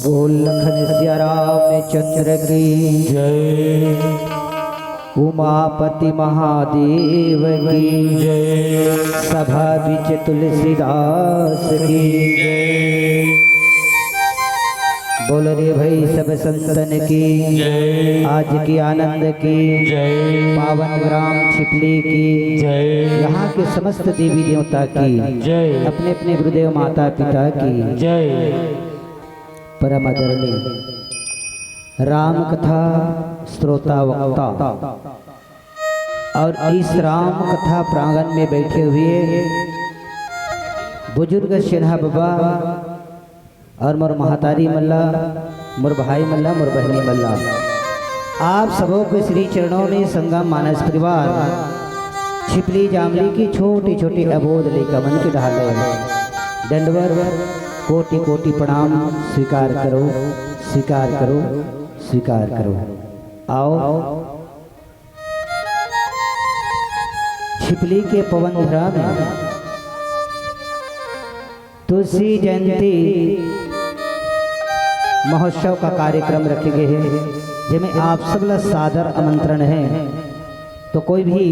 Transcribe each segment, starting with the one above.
बोल लखन सिया राम चंद्र की जय। उमापति महादेव की जय। सभा बिच तुलसीदास की जय। बोल रे भाई सब संतन की जय। आज की आनंद की जय। पावन ग्राम छिपली की जय। यहाँ के समस्त देवी देवता की जय। अपने अपने गुरुदेव माता पिता की जय। परम आदरणीय राम कथा श्रोता वक्ता और इस राम कथा प्रांगण में बैठे हुए बुजुर्ग सिन्हा बाबा और मोर महतारी मल्ला, मोर भाई मल्ला, मोर बहनी मल्ला, आप सबों के श्री चरणों में संगम मानस परिवार छिपली जामली की छोटी छोटी अबोध लेकर मन के ढाले दंडवर कोटि कोटि प्रणाम स्वीकार करो, स्वीकार करो, स्वीकार करो। आओ छिपली के पवनधरा में तुलसी जयंती महोत्सव का कार्यक्रम रखे गए हैं, जिसमें आप सब सादर आमंत्रण है। तो कोई भी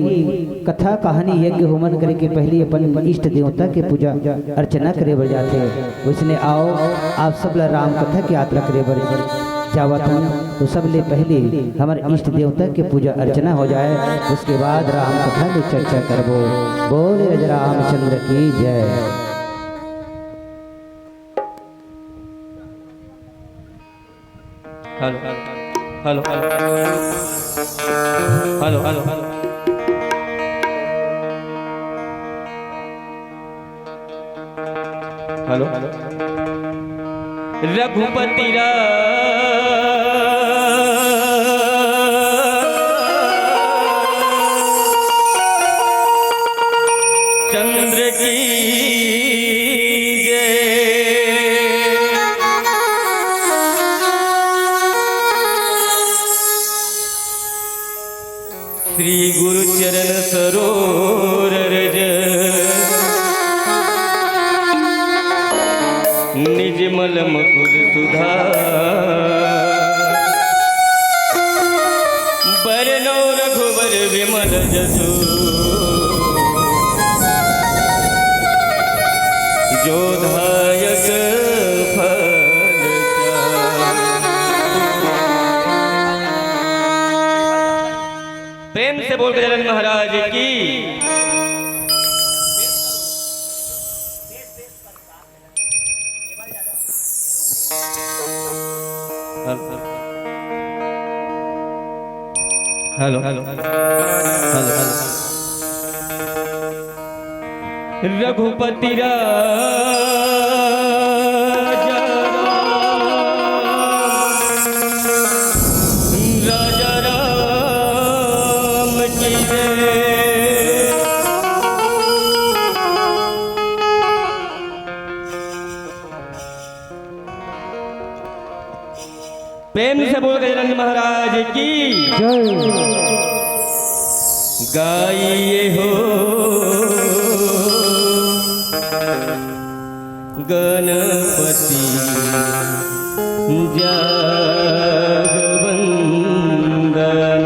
कथा कहानी यज्ञ होमन करे के पहले अपन इष्ट देवता के पूजा अर्चना करे बढ़ जाते हैं। उसने आओ आप सब राम कथा की यात्रा करे बढ़ जावत हैं, तो सब ले पहले हमारे इष्ट देवता के पूजा अर्चना हो जाए, उसके बाद राम कथा की चर्चा करबो। बोले राजा रामचंद्र की जय। Hello hello hello hello hello hello hello Raghupati Chandra की श्री गुरु चरण सरोवर रज निज मल मकुल सुधा बरनो रघुवर विमल जसु जो धायक फल चारि। से बोल गजानन महाराज की। हेलो हेलो हेलो रघुपति राजा राजा राम की जय। प्रेम से बोल गजानन महाराज की जय। गाइए हो गणपति जगवंदन।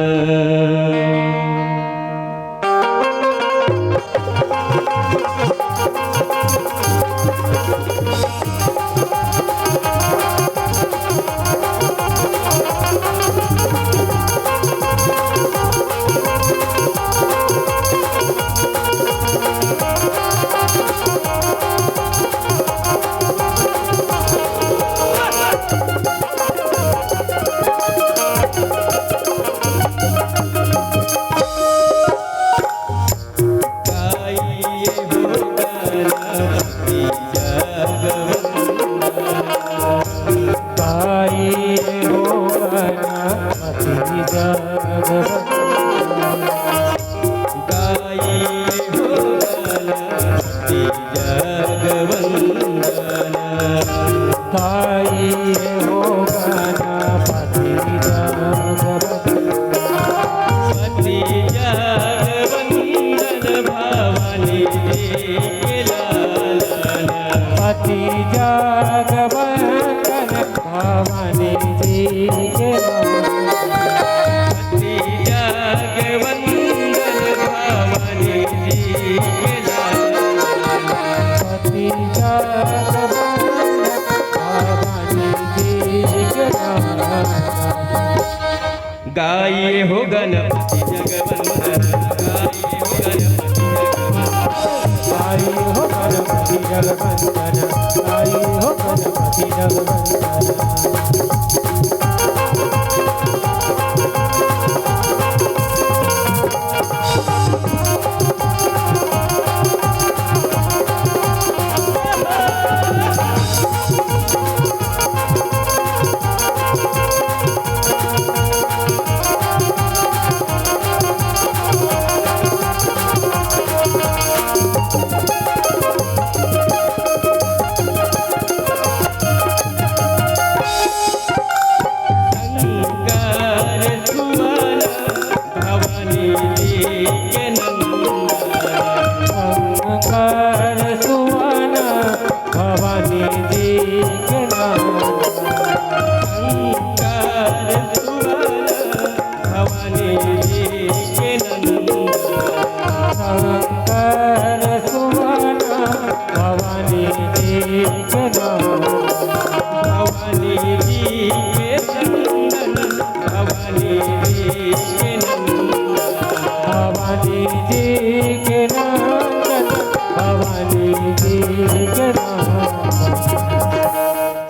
गाइए हो गणपति जगवंदन। गाइए हो गणपति जगवंदन। गाइए हो गणपति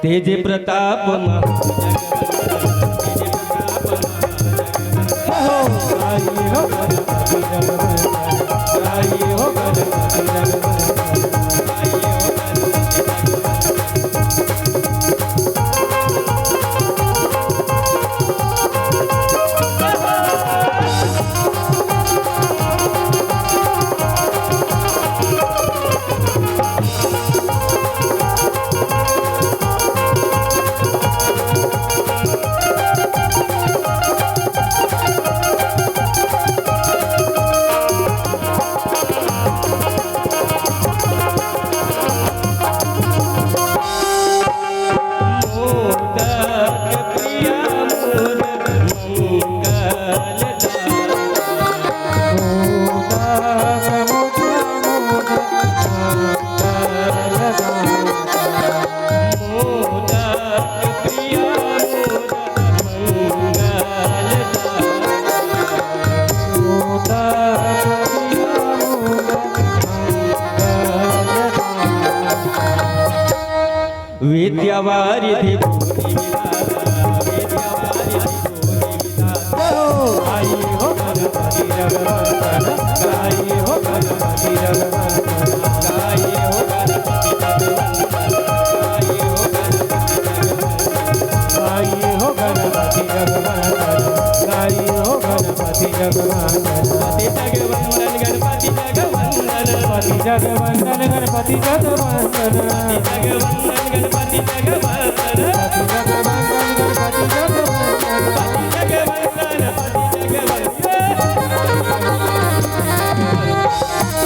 तेज प्रताप विद्यावारिधि भूरि विधाता विद्यावारिधि भूरि विधाता आई हो गणपति जगवंदन गाई हो गणपति जगवंदन गाई हो गणपति जगवंदन गाई हो गणपति जगवंदन गाई हो गणपति जगवंदन पति जगवंदन गणपति जगवंदन पति जगवंदन गणपति जगवंदन पति जगवंदन गणपति जगवंदन पति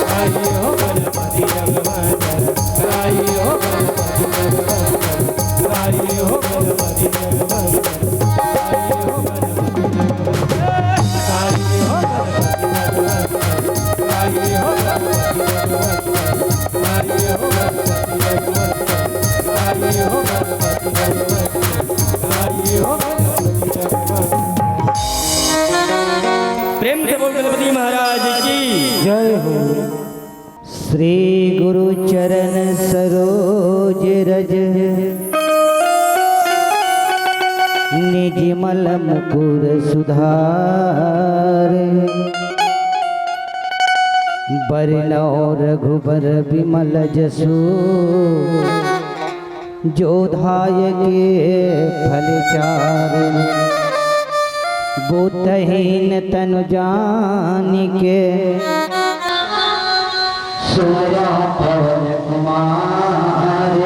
जगवंदन गणपति जगवंदन पति जगवंदन पति जगवंदन आई हो गणपति जगवंदन आई हो गणपति जगवंदन आई हो गणपति जगवंदन प्रेम से बोल गणपति महाराज की जय हो। श्री गुरु चरण सरोज रज निज मल मुकुर सुधार बरनौ रघुबर विमल जसु जो धायके फल चार बुद्धहीन तनु जानिके सोया पवन कुमार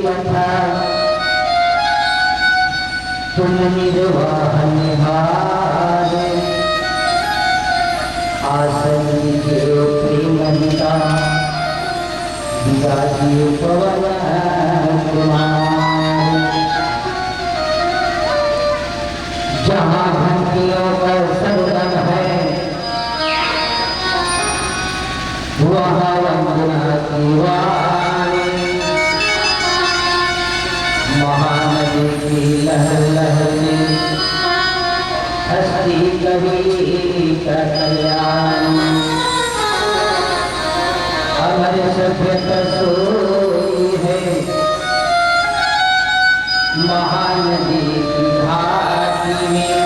कथा तुम निर्वाहन हार आसन के प्रेमता विराजी पवन कुमार जहाँ घंटियों का संगम है वहाँ वंदना की वाणी महानदी की लहर लहर में हस्ती कवि का कल्याण अमर सभ्यता सोई है महानदी की घाटी में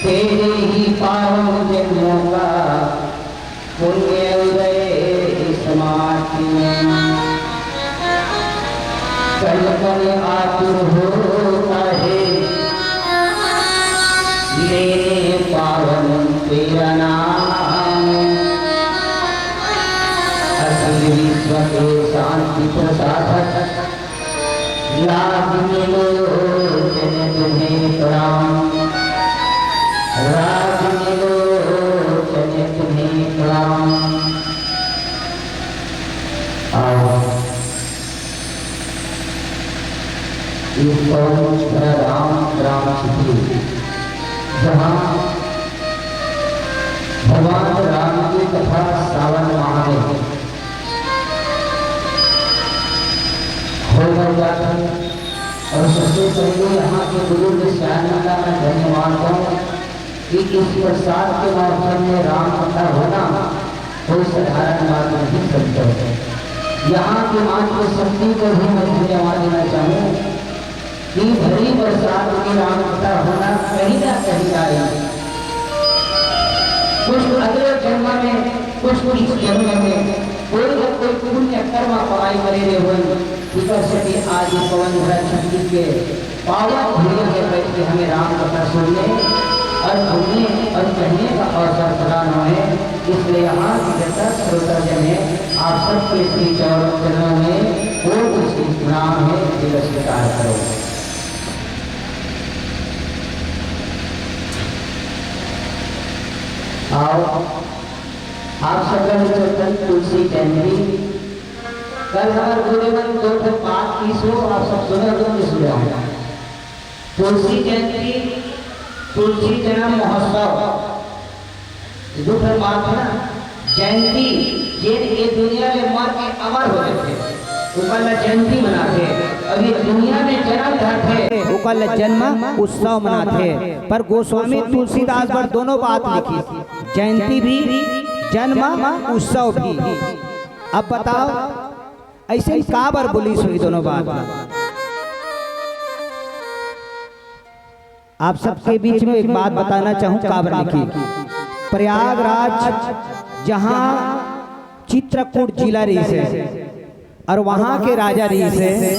तेरे ही पावन जन्मों का पुण्य उदय इस माटी में कल कल आतुर होता है लेने पावन तेरा नाम अखिल विश्व के शांति प्रसादक लाभ मिलो जन तुम्हें प्रणाम राज मिलो जन तुम्हें प्रणाम। इस पवित्र राम सिद्धि जहाँ भगवान राम की कथा सावन माह में हो जाता है और सबसे पहले यहाँ के बुजुर्ग श्यामा का मैं धन्यवाद दूँ कि इस प्रसाद के मौसम में राम कथा होना कोई साधारण बात नहीं समझो। यहाँ के मान की शक्ति को भी मैं धन्यवाद देना चाहूँ कि भरी बरसात की राम कथा होना कहीं ना कहीं आएगी। कुछ अगले जन्म में कुछ इस जन्म में कोई न कोई पुण्य कर्म कमाई करे हुए सके आज पवन भरा छत्तीस के पावन भूमि में बैठ के हमें राम कथा सुनने और सुनने और कहने का अवसर प्रदान हुए। इसलिए यहाँ की जनता श्रोता जन है आप सबके श्री चरणों में कोटि श्री प्रणाम है दिवस स्वीकार करो। आओ आप सकल चेतन तुलसी जयंती कल हमारे गुरुवन दो पाठ की सो आप सब सुने तो नहीं सुने होंगे। तुलसी जयंती तुलसी जन्म महोत्सव दो बात है ना जयंती ये दुनिया में मर के अमर हो गए थे उकल जयंती मनाते, अभी दुनिया में जन्म धरते उकल जन्म उत्सव मनाते। पर गोस्वामी तुलसीदास पर दोनों बात लिखी, जयंती भी जन्म उत्सव भी। अब बताओ ऐसे काबर बोली सोई दोनों बात। आप सबके बीच में एक बात बताना चाहूं, काबर लिखी। प्रयागराज जहां चित्रकूट जिला रही से और वहां के राजा रही से,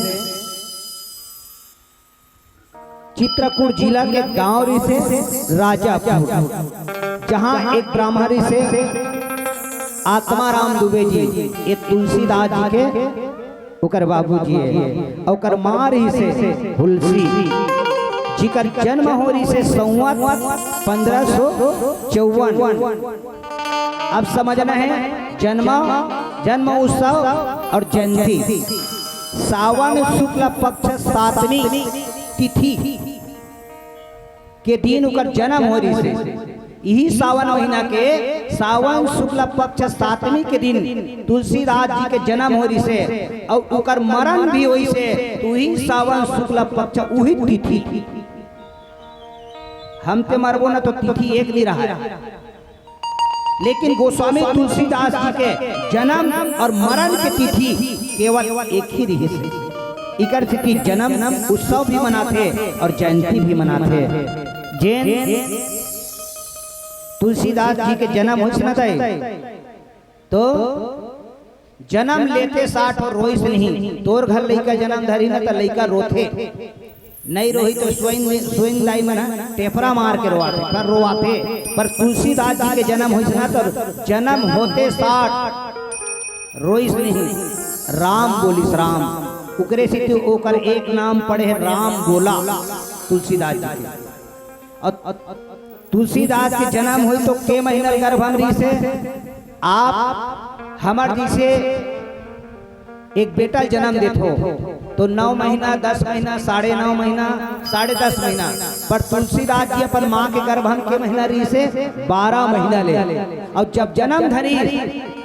चित्रकूट जिला के गांव रही से राजापुर, जहां एक ब्राह्मण रही से आत्माराम दुबे जी, ये तुलसीदास जी के उकर बाबू जी है। और मां रही से हुलसी जिकर जन्म हो रही से संवत 1554। अब समझना है जन्म उत्सव और जयंती। सावन शुक्ल पक्ष 7वीं तिथि के दिन उकर जन्म हो रही से, यही सावन महीना के सावन शुक्ल पक्ष 7वीं के दिन तुलसीदास जी के जन्म हो रही से और उकर मरण भी हुई से, तो ही सावन शुक्ल पक्ष वही तिथि। हम ते मरबो ना तो तिथि एक नहीं रहा, लेकिन गोस्वामी तुलसीदास जी के जन्म और मरण की तिथि केवल एक ही रही से। इकर से जन्म उत्सव भी मनाते और जयंती भी मनाते। जैन तुलसीदास जी के जन्म हो तो जन्म लेते 60 और रोइस नहीं। तोर घर लइका जन्म धरी ना तो लइका रोथे, नहीं रोही तो स्वयं लाई मना टेफरा मार के रोवाते। पर तुलसीदास जी के जन्म हो तो जन्म होते 60 रोइस नहीं, राम बोलिस राम। उकरे से तो ओकर एक नाम पड़े है राम बोला तुलसीदास जी के। और तुलसीदास के जन्म हुई तो के महीना गर्भवती से आप हमार जी से एक बेटा जन्म देते हो तो 9 महीना 10 महीना 9.5 महीना 10.5 महीना। पर तुलसीदास जी अपन माँ के गर्भम के महीना रही से 12 महीना ले। और जब जन्म धरी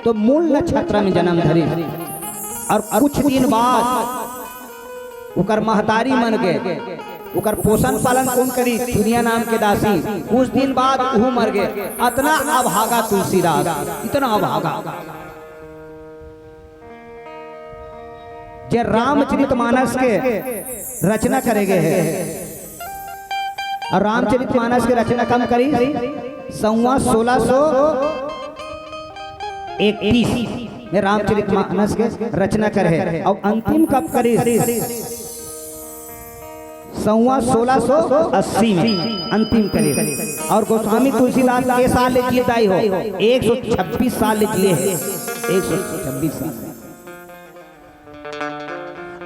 तो मूल नक्षत्र में जन्म धरी और कुछ दिन बाद उकर महतारी मन गए। उकर पोषण पालन कौन करी? दुनिया नाम के दासी। कुछ दिन बाद वो मर गए। इतना अभागा तुलसीदास, इतना अभागा। जे रामचरितमानस के रचना करे गए हैं और रामचरितमानस की रचना कम करी संवत 1631 में रामचरितमानस के रचना करे और अंतिम कब करी? संवत 1680 में अंतिम करे। और गोस्वामी तुलसीदास के साल जीताई हो 126 साल जिए हैं, 126 साल।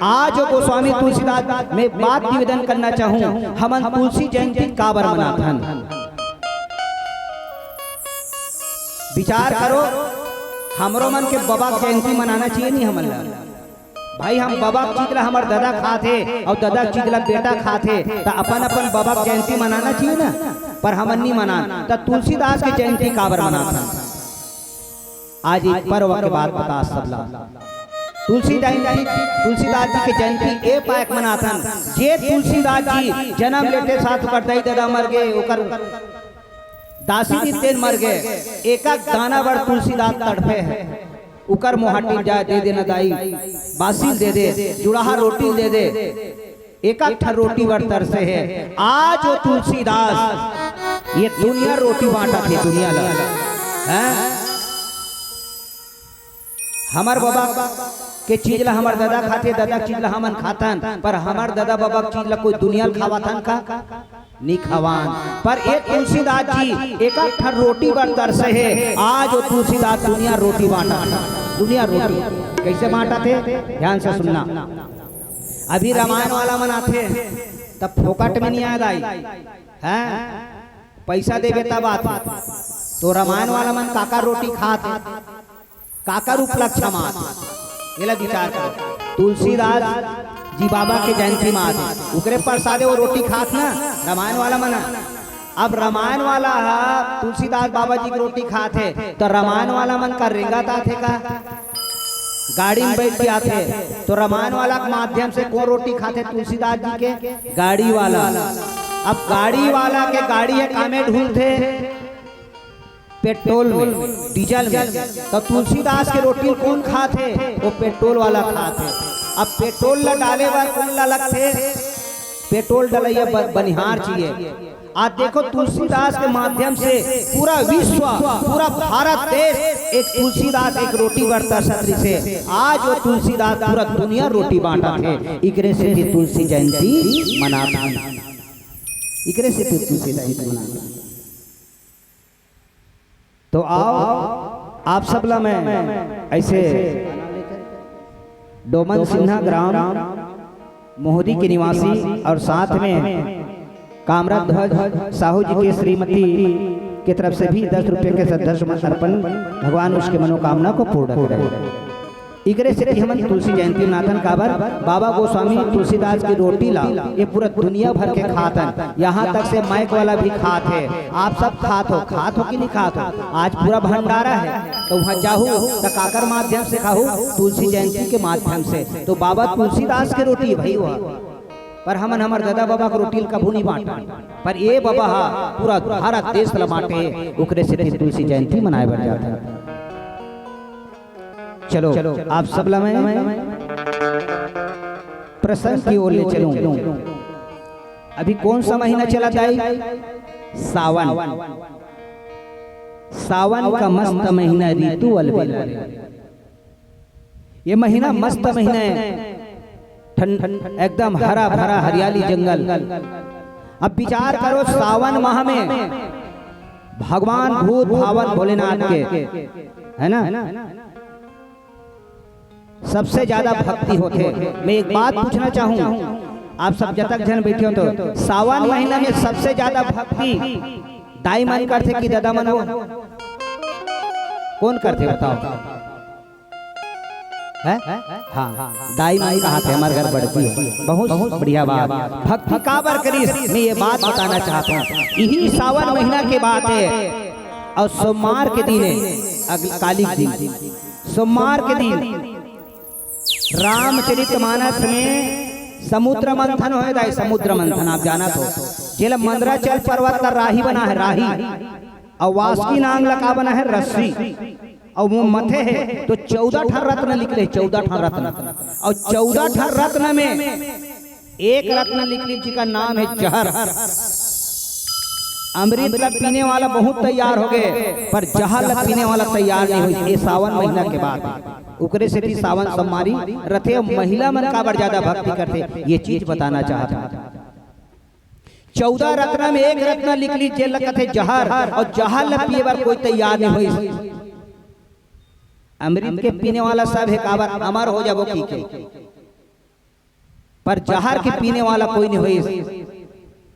आज गोस्वामी तुलसीदास में बात निवेदन करना चाहूं, हम तुलसी जयंती काबर मनाथन। विचार करो, हमरो मन के बाबा जयंती मनाना चाहिए नहीं हमन भाई? हम बाबा चीजला हमार दादा खाते और दादा चीजला बेटा खाते तो अपन अपन बाबा जयंती मनाना चाहिए ना। पर हमन नहीं मना तो तुलसीदास की जयंती काबर मनाथन। आज एक पर्व के बाद बता सबला तुलसीदास जी की जयंती ए पायक मनाथन। जे तुलसीदास जी जन्म लेते साथ कर दाई दादा मर गए, ओकर दासी जी तेन मर गए। एक दाना बड़ तुलसीदास तड़पे है, उकर मोहाटी जाए दे देना दाई, बासी दे दे, जुड़ाहा रोटी दे दे, एक रोटी बड़ तरसे है। आज वो तुलसीदास ये दुनिया रोटी बांटा थे दुनिया ला है। हमार बाबा के चीज ला हमार दादा खाते, दादा चीज ला हमन खातन। पर हमार दादा बाबा चीज ला कोई दुनिया खावाथन का नहीं खावान। पर एक तुलसीदास जी एक रोटी बड़ तरसे है। आज वो तुलसीदास दुनिया रोटी बांटा, दुनिया रोटी कैसे बांटा थे? ध्यान से सुनना। अभी रामायण वाला मनाते तब फोकट में नहीं आया दाई है, पैसा देवे तब आते। तो रामायण वाला मन काका रोटी खाते, काका रूप लक्ष्य ये विचार करो। तुलसीदास जी बाबा के जयंती में आते, उकरे प्रसादे वो रोटी खात ना रामायण वाला मना। अब रामायण वाला तुलसीदास बाबा जी की रोटी खाते तो रामायण वाला मन का रेंगा थे का गाड़ी में बैठ के आते तो रामायण वाला के माध्यम से कौन रोटी खाते? तुलसीदास जी के गाड़ी वाला। अब गाड़ी वाला के गाड़ी है कामे ढूंढते पेट्रोल में, डीजल में, तो तुलसीदास के रोटी कौन खाते? वो पेट्रोल वाला खाते। अब पेट्रोल ला डाले बार कौन ला लगते? पेट्रोल डलैया बनिहार चाहिए। आज देखो तुलसीदास के माध्यम से पूरा विश्व, पूरा भारत देश एक तुलसीदास एक रोटी बरता छत्री से। आज वो तुलसीदास पूरा दुनिया रोटी बांटा थे। इकरे से भी तुलसी जयंती मनाता, इकरे से भी तुलसी जयंती मनाता। तो आओ आप सब ला मैं ऐसे डोमन सिन्हा ग्राम मोहरी के निवासी और साथ में कामराज ध्वज साहू जी के श्रीमती की तरफ से भी 10 रुपये के सदस्य अर्पण, भगवान उसके मनोकामना को पूर्ण करें। इकरे से हम तुलसी जयंती नाथन काबर बाबा गोस्वामी तुलसीदास की रोटी ला ये पूरा दुनिया भर के खातन, यहाँ तक से माइक वाला भी खात है। आप सब खात हो कि नहीं खात हो? आज पूरा भंडारा है तो वहाँ जाहू तो काकर माध्यम से खाऊ? तुलसी जयंती के माध्यम से। तो बाबा तुलसीदास की रोटी भाई हुआ, पर हमन हमार दादा बाबा को रोटी कभू नहीं बांटा, पर ये बाबा पूरा भारत देश ला बांटे। उकरे से तुलसी जयंती मनाए बढ़ जाता है। चलो आप सब ला मैं प्रसंग की ओर ले चलूं। अभी कौन सा महीना चला जाए? सावन। सावन का मस्त महीना, ऋतु अलबेला। ये महीना मस्त महीना है, एकदम हरा भरा हरियाली जंगल। अब विचार करो सावन माह में भगवान भूत भावन भोलेनाथ के है ना सबसे ज्यादा भक्ति होते। मैं एक बात पूछना चाहूँ, आप सब जब तक जन बैठे हो तो सावन महीना में सबसे ज्यादा भक्ति दाई मन करते कि दादा मन? हो कौन करते बताओ? है? हाँ, दाई माई कहा थे हमारे घर बढ़ती है। बहुत बढ़िया बात। भक्ति काबर करी मैं ये बात बताना चाहता हूँ। यही सावन महीना के बात है और सोमवार के दिन है, कालिक दिन, सोमवार के दिन रामचरितमानस में समुद्र मंथन हो जाए। समुद्र मंथन आप जाना तो जेल मंदराचल पर्वत का राही बना है, राही, और वासुकी नाग लगा बना है रस्सी, और वो मथे है तो 14 ठा रत्न निकले, 14 ठा रत्न। और 14 ठा रत्न में एक रत्न निकली जिसका नाम है जहर। अमृत पीने वाला बहुत तैयार हो गए, पर जहर पीने वाला तैयार नहीं हुई। ये सावन महीना के बाद उकरे से भी सावन सम्मारी रथे महिला मन का ज्यादा भक्ति करते। ये चीज बताना चाहता। 14 रत्न में एक रत्न निकली जेल लगते जहर, और जहर पिए बार कोई तैयार नहीं हुई। अमृत के पीने वाला सब है काबर अमर हो जाबो की के, पर जहर के पीने वाला कोई नहीं हुई।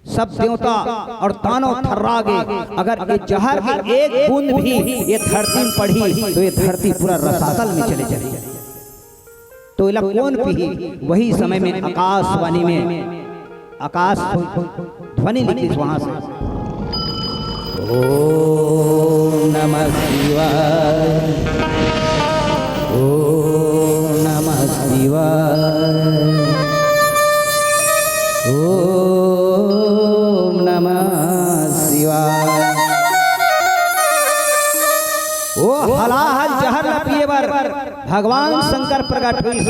सब देवता और दानव थर्रा गए। अगर ये जहर की एक बूंद भी ये धरती में पड़ी तो ये धरती पूरा रसातल में चले जाए। तो इला कौन पी? वही समय में आकाशवाणी में आकाश ध्वनि निकली वहां से, ओम नमः शिवाय, ओम नमः शिवाय, ओम नमः शिवाय। ओ हलाहल जहर न पिए बर भगवान शंकर प्रकट हुई।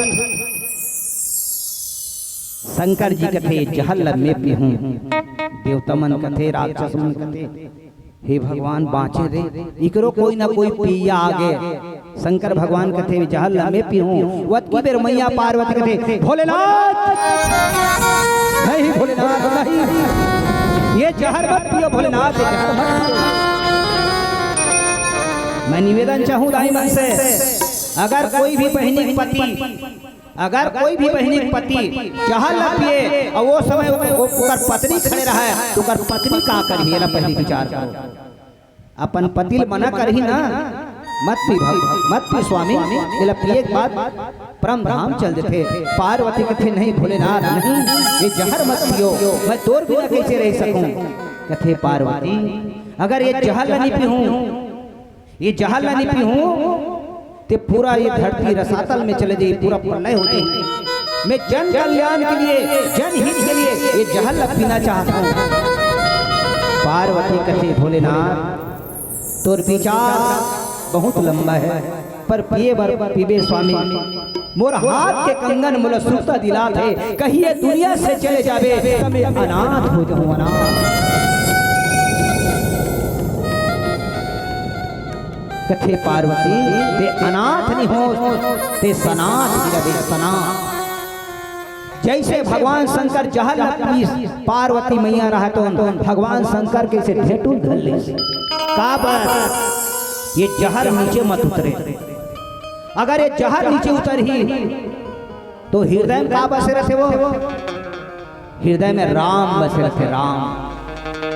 शंकर जी कथे जहर ल में पीहूं, देवता मन कथे, राक्षस मन कथे हे भगवान बाँचे रे, इकरो कोई ना कोई पिया आगे। शंकर भगवान कथे जहर ल में पीहूं। वत की बेर मैया पार्वती कथे भोलेनाथ नहीं, भोलेनाथ नहीं, ये जहर मत पियो भोलेनाथ। मैं निवेदन चाहूँ दाई मन से, अगर कोई भी बहनी पति, अगर कोई भी बहनी पति जहर न पिए और वो समय ओकर पत्नी खड़े रहा है तो ओकर पत्नी का करही? एला पहली विचार करो। अपन पति मना करही ना, मत पी मत पी स्वामी, एला पिए के बाद परम धाम चल देते। पार्वती कथे नहीं भोलेनाथ नहीं, ये जहर मत पियो, मैं तोर बिना कैसे रह सकूं? कथे पार्वती अगर ये जहर नहीं पीहूं, ये जहर नहीं पीहूं ते पूरा ये धरती रसातल में चले जाए, पूरा प्रलय हो जाए। मैं जन कल्याण के लिए, जनहित के लिए ये जहर पीना चाहता हूँ। पार्वती कथे भोलेनाथ तोर विचार बहुत लंबा है, पर पिए बर पीबे स्वामी। मोर हाथ के कंगन मोला सुखता दिला थे, कहिए दुनिया से चले जावे तो मैं अनाथ हो जाऊं, अनाथ। कथे पार्वती ते अनाथ नहीं हो, ते सनाथ गिरवे, सनाथ। जैसे भगवान शंकर जहर पीस पार्वती मैया रहा तो भगवान शंकर के से ढेटू धर ले का बात, ये जहर नीचे मत उतरे। अगर ये जहर नीचे उतर ही तो हृदय में का बसे रहते, वो हृदय में राम बसे रहते, राम।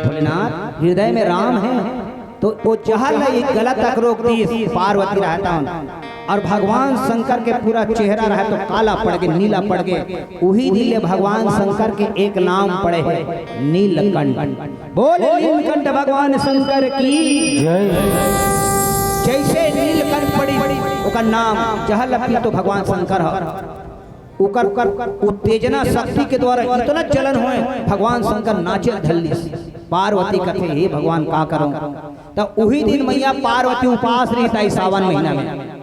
भोलेनाथ हृदय में राम है तो वो जहर नहीं गलत तक रोक दी। पार्वती रहता हूँ और भगवान शंकर के पूरा चेहरा रहे तो काला पड़ गए, नीला पड़ गए। वही नीले भगवान शंकर के एक नाम पड़े है नीलकंठ। बोले नीलकंठ भगवान शंकर की जय। जैसे नीलकंठ पड़ी उका नाम जहर लगी तो भगवान शंकर है। उकर उत्तेजना शक्ति के द्वारा इतना चलन हुए भगवान शंकर नाचे धल्ली। पार्वती कथे हे भगवान का करूं, तो वही दिन मैया पार्वती उपास रही था सावन महीना में।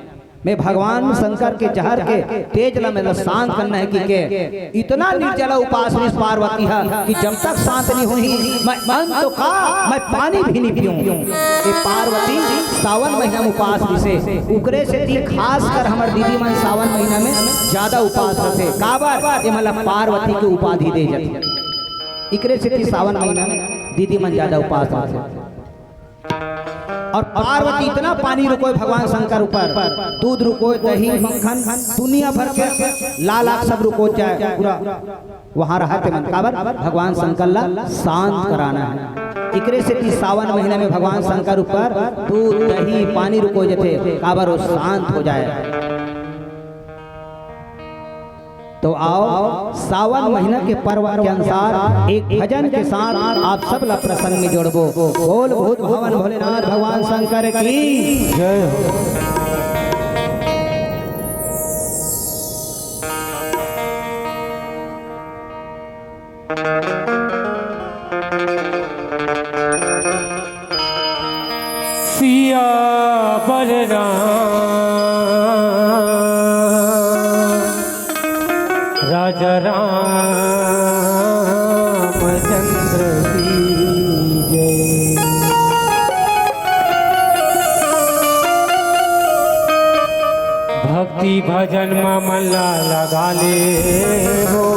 मैं भगवान शंकर के जहर के तेज ला में शांत करना है कि के इतना निर्जला उपास रही पार्वती है कि जब तक शांत नहीं हुई मैं मन तो का मैं पानी भी नहीं पीऊं। ये पार्वती सावन महीना में उपास रही से उकरे से ती खास कर हमार दीदी मन सावन महीना में ज्यादा उपास होते काबर ये मतलब पार्वती की उपाधि दे जाती। इकरे से ती सावन महीना में दीदी मन ज्यादा उपास होते। और पार्वती इतना पानी रुको भगवान शंकर ऊपर, दूध रुको, दही मक्खन दुनिया भर के लाल आग सब रुको जाए पूरा वहां रहते मन काबर भगवान शंकर ला शांत कराना है। इकरे से कि सावन महीना में भगवान शंकर ऊपर दूध दही पानी रुको जाते काबर वो शांत हो जाए। तो आओ सावन महीना के पर्व के अनुसार एक भजन के साथ आप सब ला प्रसंग में जोड़बो। बोल भूत भवन भोलेनाथ भगवान शंकर की जय हो। सिया बलराम राजा रामचंद्र की जय। भक्ति भजन में मन लगा ले हो,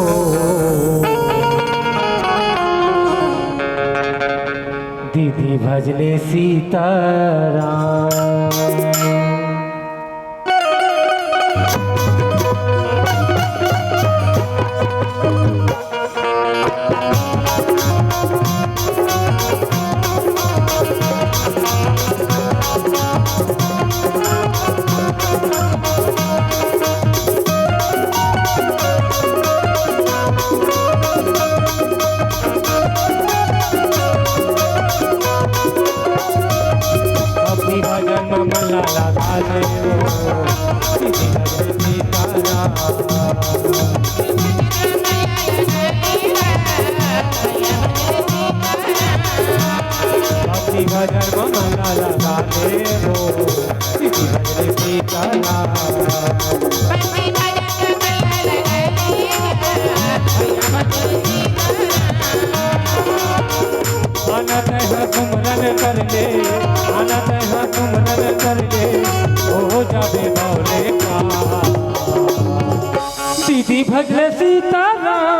दीदी भजले सीताराम। दीदी भजले सीताराम।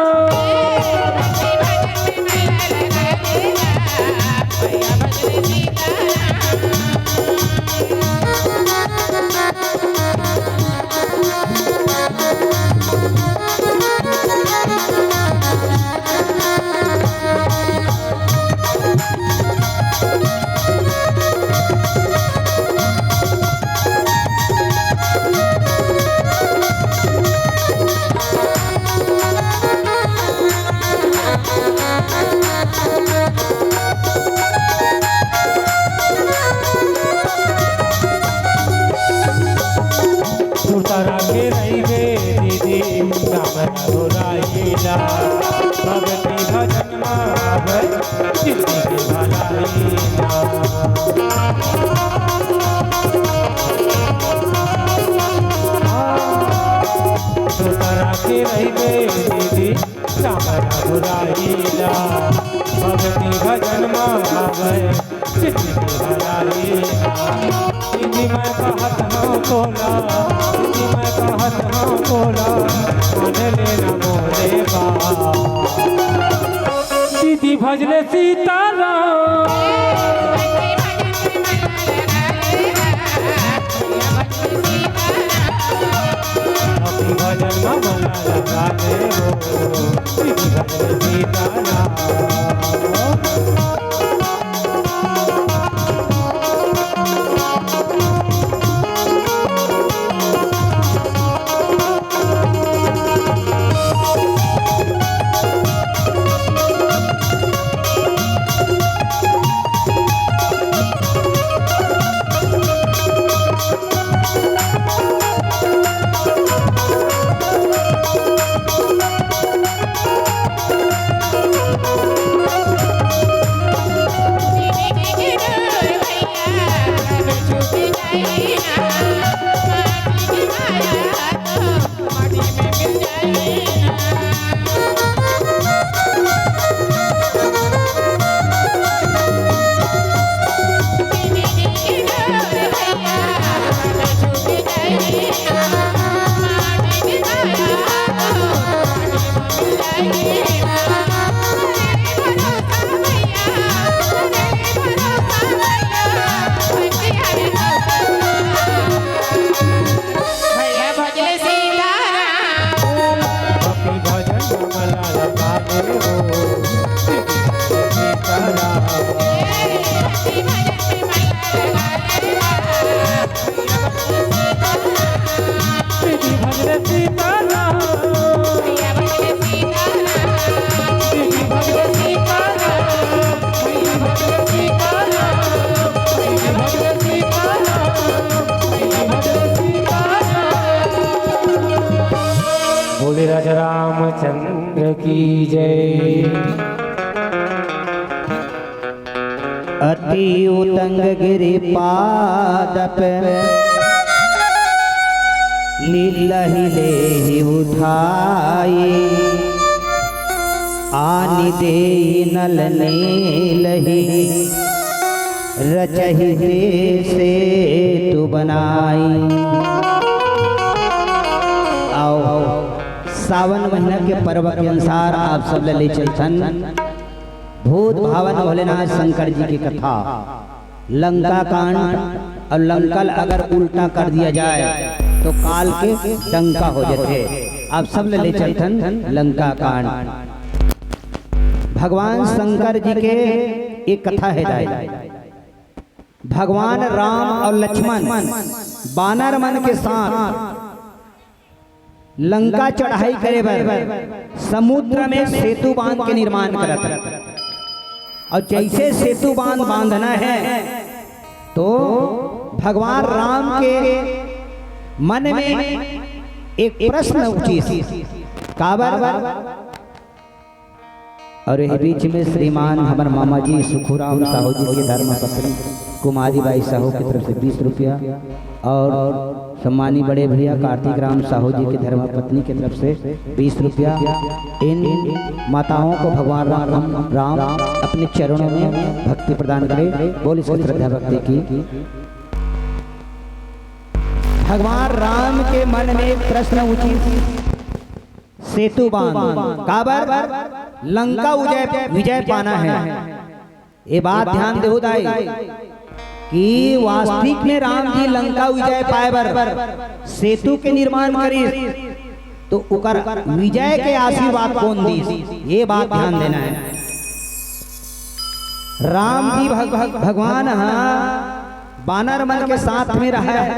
आवे चिट्ठी हराई दीदी मैं कहत हूँ बोला दीदी मैं कहत हूँ बोला मन लेना मोरे बाप दीदी भजले सीताराम अपनी भजन में मना लगा ले हो दीदी भजले सीताराम बोले राजा रामचंद्र की जय। अति उतंग गिरि पादप लीलहि लेहि उठाई आनि देहि नल नीलहि रचहि दे सेतु बनाई। आओ सावन महीना के पर्व के अनुसार आप सब ले चलथन भूत भावन भोलेनाथ शंकर जी की कथा लंका कांड। और लंकल अगर उल्टा कर दिया जाए तो काल के डंका हो जाते। आप सब ले चलथन लंका कांड। भगवान शंकर जी के एक कथा है दाई। भगवान राम और लक्ष्मण बानर मन के साथ लंका चढ़ाई करे बर समुद्र में सेतु बांध के निर्माण करत। और जैसे सेतु बांध बांधना है तो भगवान राम के मन में एक प्रश्न उठी काबर। और इस बीच में श्रीमान हमारे मामा जी सुखुराम साहू जी की धर्म पत्नी कुमारी बाई साहू की तरफ से 20 रुपया और सम्मानी बड़े भैया कार्तिक राम साहू जी की धर्म पत्नी की तरफ से 20 रुपया। इन माताओं को भगवान राम अपने चरणों में भक्ति प्रदान करे। बोल इसकी श्रद्धा भक्ति की। भगवान राम के मन में एक प्रश्न उठी सेतु बांध काबर लंका विजय पाना है। ये बात ध्यान देहु दाई कि वास्तविक में राम जी लंका विजय पाए बर सेतु के निर्माण करी तो उकर विजय के आशीर्वाद कौन दी, ये बात ध्यान देना है। राम जी भगवान बानर मन के साथ में रहा है।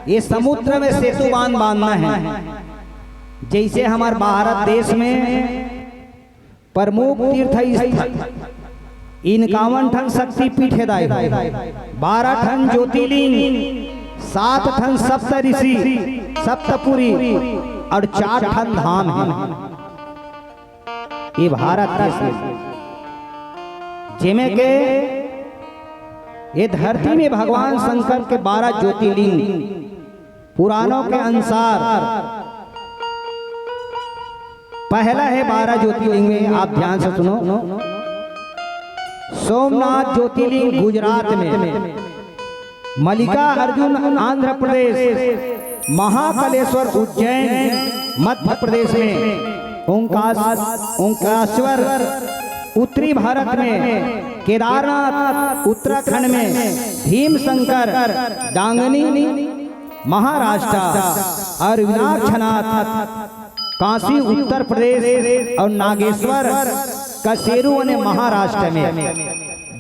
ये समुद्र में सेतु बांधना है। जैसे हमारे भारत देश में प्रमुख तीर्थ स्थल 51 ठन शक्ति पीठ है दाई, 12 ठन ज्योतिर्लिंग, 7 ठन सप्त ऋषि सप्तपुरी और 4 ठन धाम है। ये भारत देश में जिमे के ये धरती में भगवान शंकर के 12 ज्योतिर्लिंग पुराणों के अनुसार पहला है 12 ज्योतिर्लिंग में। आप ध्यान से सुनो। सोमनाथ ज्योतिर्लिंग गुजरात में, मल्लिका अर्जुन आंध्र प्रदेश, महाकालेश्वर उज्जैन मध्य प्रदेश में, ओंकारेश्वर उत्तरी भारत में, केदारनाथ उत्तराखंड में, भीमशंकर डांगनी महाराष्ट्र और विनाक्षनाथ काशी उत्तर प्रदेश और नागेश्वर कसेरू महाराष्ट्र में,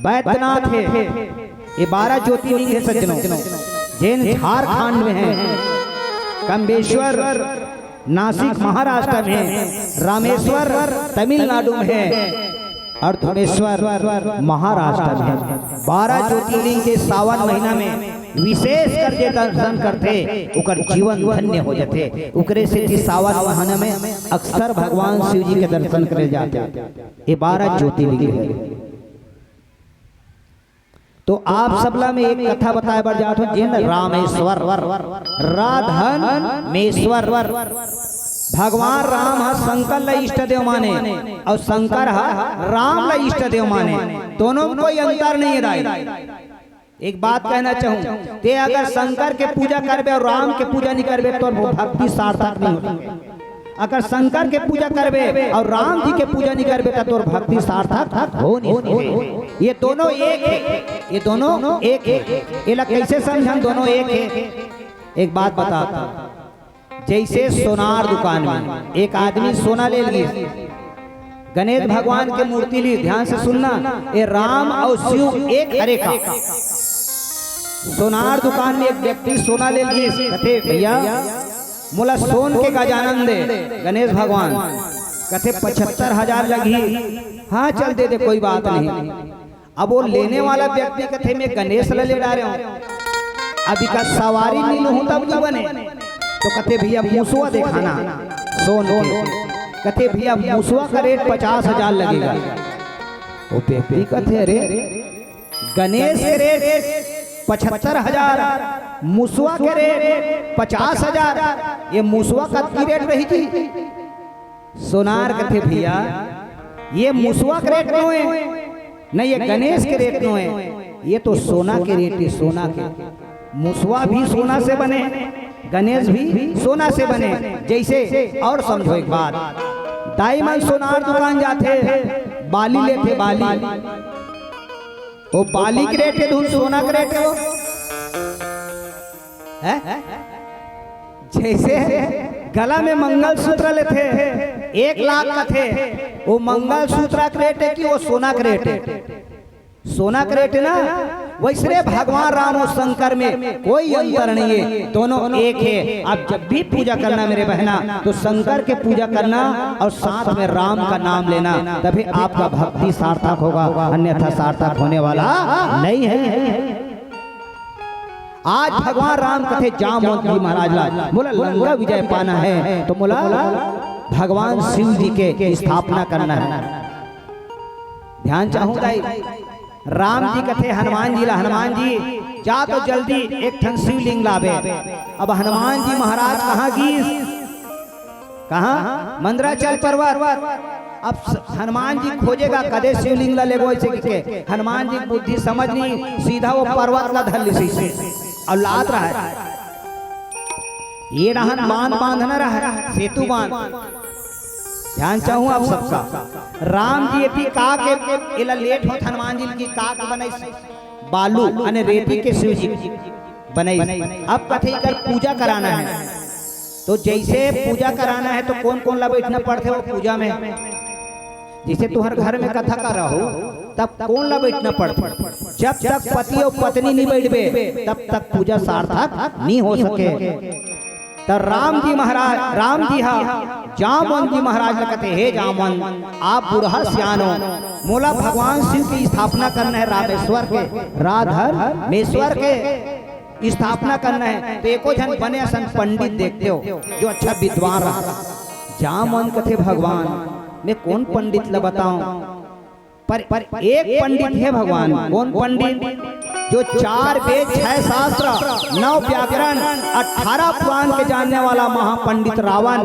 बैद्यनाथ है। ये 12 ज्योतिर्लिंग है सज्जनों। जैन झारखंड में है, कम्बेश्वर नासिक महाराष्ट्र में, रामेश्वर तमिलनाडु में है और धुमेश्वर महाराष्ट्र में। 12 ज्योतिर्लिंग के सावन महीना में विशेष करके दर्शन करते उकर जीवन धन्य हो जाते। उकरे से जी सावन महीना में अक्सर भगवान शिव जी के दर्शन करे जाते। ये 12 ज्योतिर्लिंग है। तो आप सबला में एक कथा बताए बर जात हो, जिन रामेश्वर राधनेश्वर। भगवान राम है शंकर ला इष्ट देव माने और शंकर है राम ला इष्ट देव माने, दोनों में कोई अंतर नहीं है। एक बात कहना चाहूं, ते अगर शंकर के पूजा करबे और राम के पूजा नहीं करबे तो भक्ति सार्थक नहीं होती। अगर शंकर के पूजा करबे और राम जी के पूजा नहीं करबे तो तोर भक्ति सार्थक हो नहीं। ये दोनों एक है, ये दोनों एक है। ये लोग कैसे समझन दोनों एक है? एक बात बताता, जैसे सोनार दुकान में एक आदमी सोना ले लिए, गणेश भगवान की मूर्ति ली, ध्यान से सुनना, ये राम और शिव एक हरे का। सोनार दुकान में एक व्यक्ति सोना ले लिए, कहते भैया मोला सोन के गजानन दे। गणेश भगवान कहते 75,000 लगी। हाँ चल दे दे, कोई बात नहीं। अब वो लेने वाला व्यक्ति कहते मैं गणेश ले डाले हूँ, अभी का सवारी नहीं लूँ तब नहीं बने। तो कहते भैया मूसुआ दिखाना सोन के। कहते भैया मूसुआ का रेट 50,000 लगेगा। वो व्यक्ति कहते अरे गणेश के रेट 75,000, मूसुआ के रेट 50,000, ये मूसुआ का की रेट रही थी। सोनार कहते भैया ये मूसुआ के रेट क्यों है? नहीं ये गणेश के रेट क्यों है? ये तो सोना के रेट है, सोना के। मूसुआ भी सोना से बने, गणेश भी सोना से बने। जैसे और समझो एक बात, डायमंड सोनार दुकान जाते, बाली लेते, बाली वो बाली के रेट है, धुन सोना के रेट है। वो है जैसे गला में मंगल सूत्र लेते 1 लाख का थे, वो मंगल सूत्र का रेट है कि वो सोना का रेट है? सोना का रेट है ना। वैसे भगवान राम और शंकर में कोई अंतर नहीं है, दोनों एक है। आप जब भी पूजा करना मेरे बहना तो शंकर के पूजा करना और साथ में राम का नाम लेना, तभी आपका भक्ति सार्थक होगा, अन्यथा सार्थक होने वाला नहीं है। आज भगवान राम कथे जामवंत जी महाराज ला बोला लंका विजय पाना है तो बोला भगवान शिव जी के स्थापना करना है। ध्यान चाहूँ राम जी कथे हनुमान जी ला, हनुमान जी जा तो जल्दी एक ठन शिवलिंग लावे। अब हनुमान जी महाराज कहाँ गीस, कहाँ मंदराचल पर्वत। अब हनुमान जी खोजेगा कदे शिवलिंग ला लेगो, ऐसे के हनुमान जी बुद्धि समझ नहीं, सीधा वो पर्वत ला धर ली से और लात रहा है। ये रहन बांध बांधना रहा है, सेतु बांध। ध्यान चाहूँ आप सबका, राम जी थी का के इला लेट हो, हनुमान जी की का के बनाई बालू अने रेती के शिव जी बनाई। अब कथे कर पूजा कराना है, तो जैसे पूजा कराना है तो कौन कौन ला बैठना पड़ते वो पूजा में। जैसे तुम्हारे घर में कथा कर रहा हो तब कौन ला बैठना पड़ता? जब तक पति और पत्नी नहीं बैठबे तब तक पूजा सार्थक नहीं हो सके। तो राम जी महाराज, राम जी हा जामवंत जी महाराज कहते हे जामवंत आप बुढ़ा सियानो, मोला भगवान शिव की स्थापना करना है, रामेश्वर के राधनेश्वर के स्थापना करना है। तो एको जन बने असन पंडित देखते हो जो अच्छा विद्वान रहा। जामवंत कहते भगवान मैं कौन पंडित ला बताऊं, पर एक पंडित है भगवान। कौन पंडित? जो 4 वेद 6 शास्त्र 9 व्याकरण 18 पुराण के जानने वाला महापंडित रावण,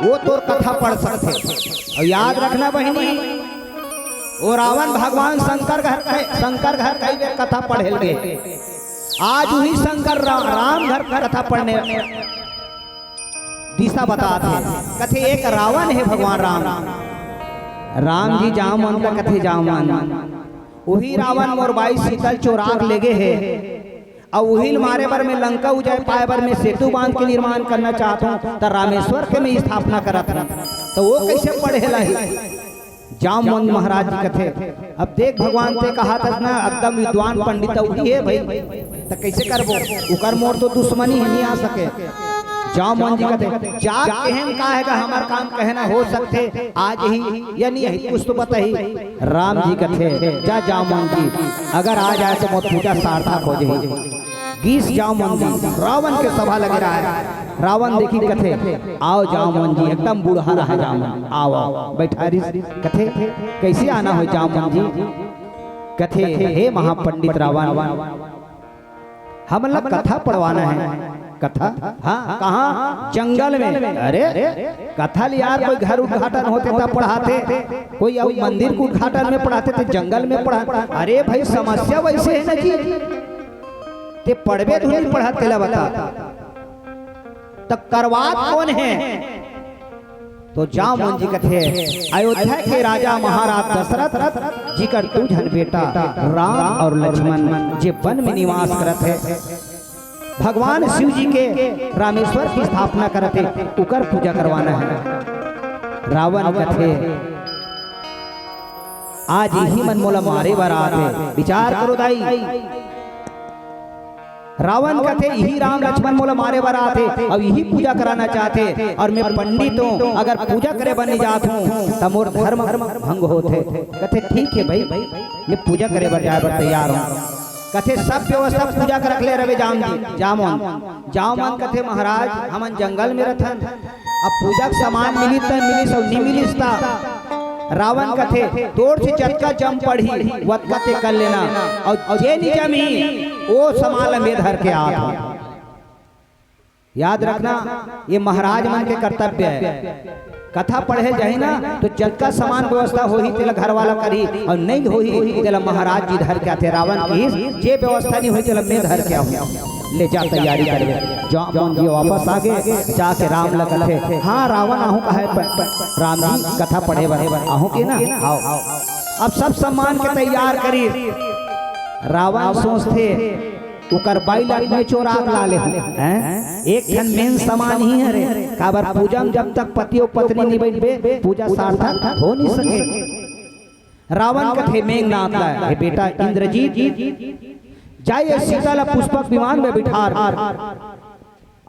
वो तो कथा पढ़ सकते। और याद रखना बहनी वो रावण भगवान शंकर घर कई बेर कथा पढ़े लगे। आज वही शंकर राम घर कथा पढ़ने दिशा बताते कथे एक रावण है भगवान राम जी जामन का कथे जामन वही रावण मोर बाई शीतल चोराक लेगे है और वही मारे बर में लंका उजाय पाए बर में सेतु बांध के निर्माण करना चाहता हूँ तो रामेश्वर के में स्थापना करत तो वो कैसे पढ़ेला जामवंत महाराज जी कथे। अब देख भगवान से कहा था ना एकदम विद्वान पंडित उही है भाई तो कैसे करबो उकर मोर तो दुश्मनी ही नहीं आ सके। जामवंत जी कथे जा कहन का है हमार काम कहना हो सकते आज ही या नहीं है कुछ तो बताई। राम जी कथे जा जामवंत जी अगर आ जाए तो मोर पूजा सार्थक हो जाएगी। गीस जामवंत जी रावण के सभा लगे रहा है। रावण देखी कथे आओ जामवंत जी एकदम बूढ़ा रहा जामवंत आओ बैठा कथे कैसे आना हो जामवंत जी कथे हे महापंडित रावण हम लोग कथा पढ़वाना है। कथा हाँ कहाँ जंगल में। अरे कथा यार कोई घर उद्घाटन होते तब पढ़ाते कोई अब मंदिर को उद्घाटन में पढ़ाते थे जंगल में पढ़ा। अरे भाई समस्या वैसे है ना जी ते पढ़वे धुनी पढ़ाते ला बता तो करवात कौन है तो जामवंत जी कथे अयोध्या के राजा महाराज दशरथ जी का दू जन बेटा राम और लक्ष्मण जे वन में निवास करत है भगवान शिव जी के रामेश्वर की स्थापना करते उकर पूजा करवाना है। रावण कथे आज यही मन मोला मारे बारात विचार करो दाई। रावण कथे यही राम लक्ष्मण मोला मारे बारात अब यही पूजा कराना चाहते और मैं पंडित हूँ अगर पूजा करे बन जात हूँ तब मोर धर्म भंग होते। कथे ठीक है भाई मैं पूजा करे बर जाए बर तैयार हूँ। कथे सब व्यवस्था पूजा कर रख ले रवे जामवंत कथे महाराज हमन जंगल में रहथन अब पूजा के सामान मिली त मिली सब नहीं मिलिस्ता। रावण कथे तोड़ से चटका जम पढ़ी वत कते कर लेना और जे नहीं जमी वो सामान में धर के आ। याद रखना ये महाराज मन के कर्तव्य है। कथा पढ़े जाए ना तो जगका समान व्यवस्था हो ही तेला घर वाला करी और नहीं हो ही तेला महाराज जी धर के आते। रावण की जे व्यवस्था नहीं हुई तेला मैं धर के आऊं ले जा तैयारी करवे। जामवंत जी वापस आ गए जाके राम लगल थे हाँ रावण आहू का है राम जी कथा पढ़े आहू के ना आओ अब सब सम्मान के तैयार करी। रावण सोचते उकर 22 लाख में चोराक ला ले एक खन मेन समान ही है रे काबर पूजा में जब तक पति और पत्नी नहीं बैठबे पूजा सार्थक हो नहीं सके। रावण कथे मेघनाथ ला बेटा इंद्रजीत जाइए सीता ला पुष्पक विमान में बिठार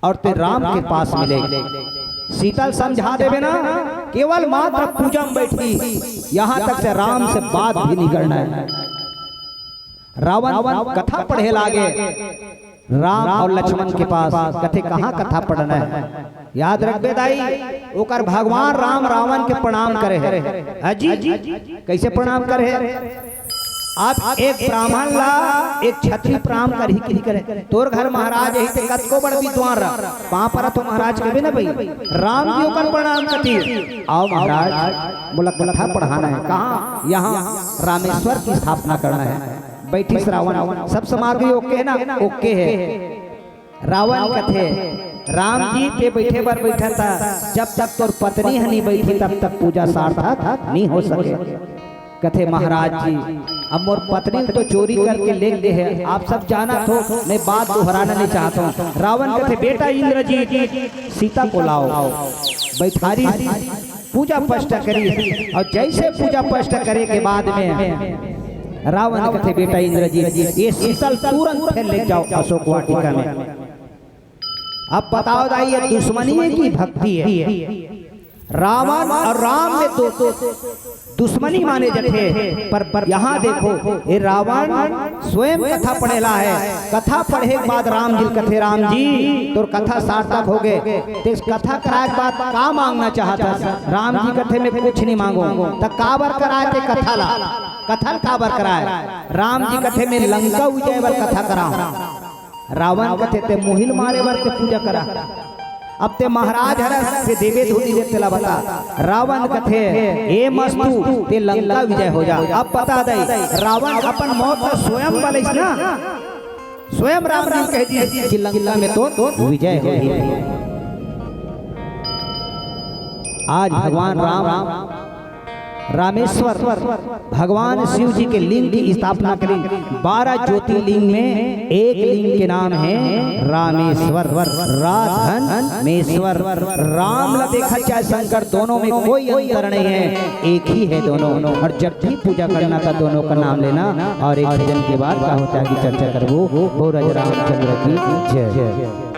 और ते राम के पास मिले। सीता समझा देवे ना केवल मात्र पूजा में बैठी यहाँ तक से राम से बात भी नहीं करना है। रावण कथा पढ़े लागे राम और लक्ष्मण के पास कथे कहाँ कथा पढ़ना है याद रख बेदाई ओकर भगवान राम रावण के प्रणाम करे है। अजी कैसे प्रणाम करे आप एक ब्राह्मण ला एक क्षत्रिय प्रणाम कर ही करे तोर घर महाराज यही ते कत को बड़ विद्वान रहा वहां पर तो महाराज कभी ना भाई राम जी ओकर प्रणाम करती आओ महाराज बोला कथा पढ़ाना है कहाँ यहाँ रामेश्वर की स्थापना करना है। बैठी रावण सब सामग्री ओके है ना ओके है। रावण कथे राम जी ते बैठे पर बैठा था जब तक तोर पत्नी हनी बैठी तब तक पूजा सार्थक नहीं हो सके। कथे महाराज जी अब मोर पत्नी तो चोरी करके ले गए है आप सब जाना तो मैं बात दोहराना नहीं चाहता हूँ। रावण कथे बेटा इंद्रजीत सीता को लाओ बैठारी पूजा पष्ट करी और जैसे पूजा पष्ट करे के बाद में रावण कथे बेटा इंद्रजीत ये शीतल तुरंत ले जाओ अशोक वाटिका में। अब बताओ दाई ये दुश्मनी है कि भक्ति है। रावण और राम में तो दुश्मनी माने जाते पर यहाँ देखो ये रावण स्वयं कथा पढ़ेला है। कथा पढ़े के बाद राम जी कथे राम जी तो कथा सार्थक हो गए तो इस कथा कराए के बाद का मांगना चाहता राम जी कथे में कुछ नहीं मांगो तो काबर कराए थे कथा ला कथा काबर कराए राम जी कथे में लंका उजय बर कथा करा रावण कथे ते मोहिल मारे बर ते पूजा करा। अब ते महाराज हरस ते देवे धूति दे तेला बता रावण कथे ए मस्तु ते लंका विजय हो जा। अब बता दे रावण अपन मौत का स्वयं वाले ना स्वयं राम जी कह दिए कि लंका में तो विजय हो ही। आज भगवान राम रामेश्वर भगवान शिव जी के लिंग की स्थापना करी। 12 ज्योतिर्लिंग में एक लिंग के नाम है रामेश्वर। राधनेश्वर राम ला देखा चाहे शंकर दोनों में कोई अंतर नहीं है, एक ही है दोनों। और जब भी पूजा करना था दोनों का नाम लेना। और एक भजन के बाद क्या होता है कि चर्चा करबो हो रज रामचंद्र की जय।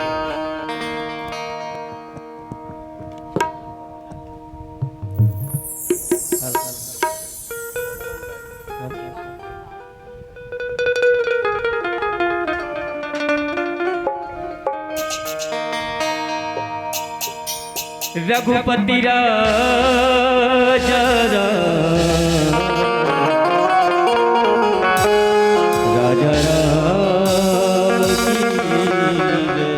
रघुपति राजा राजा राम की जय।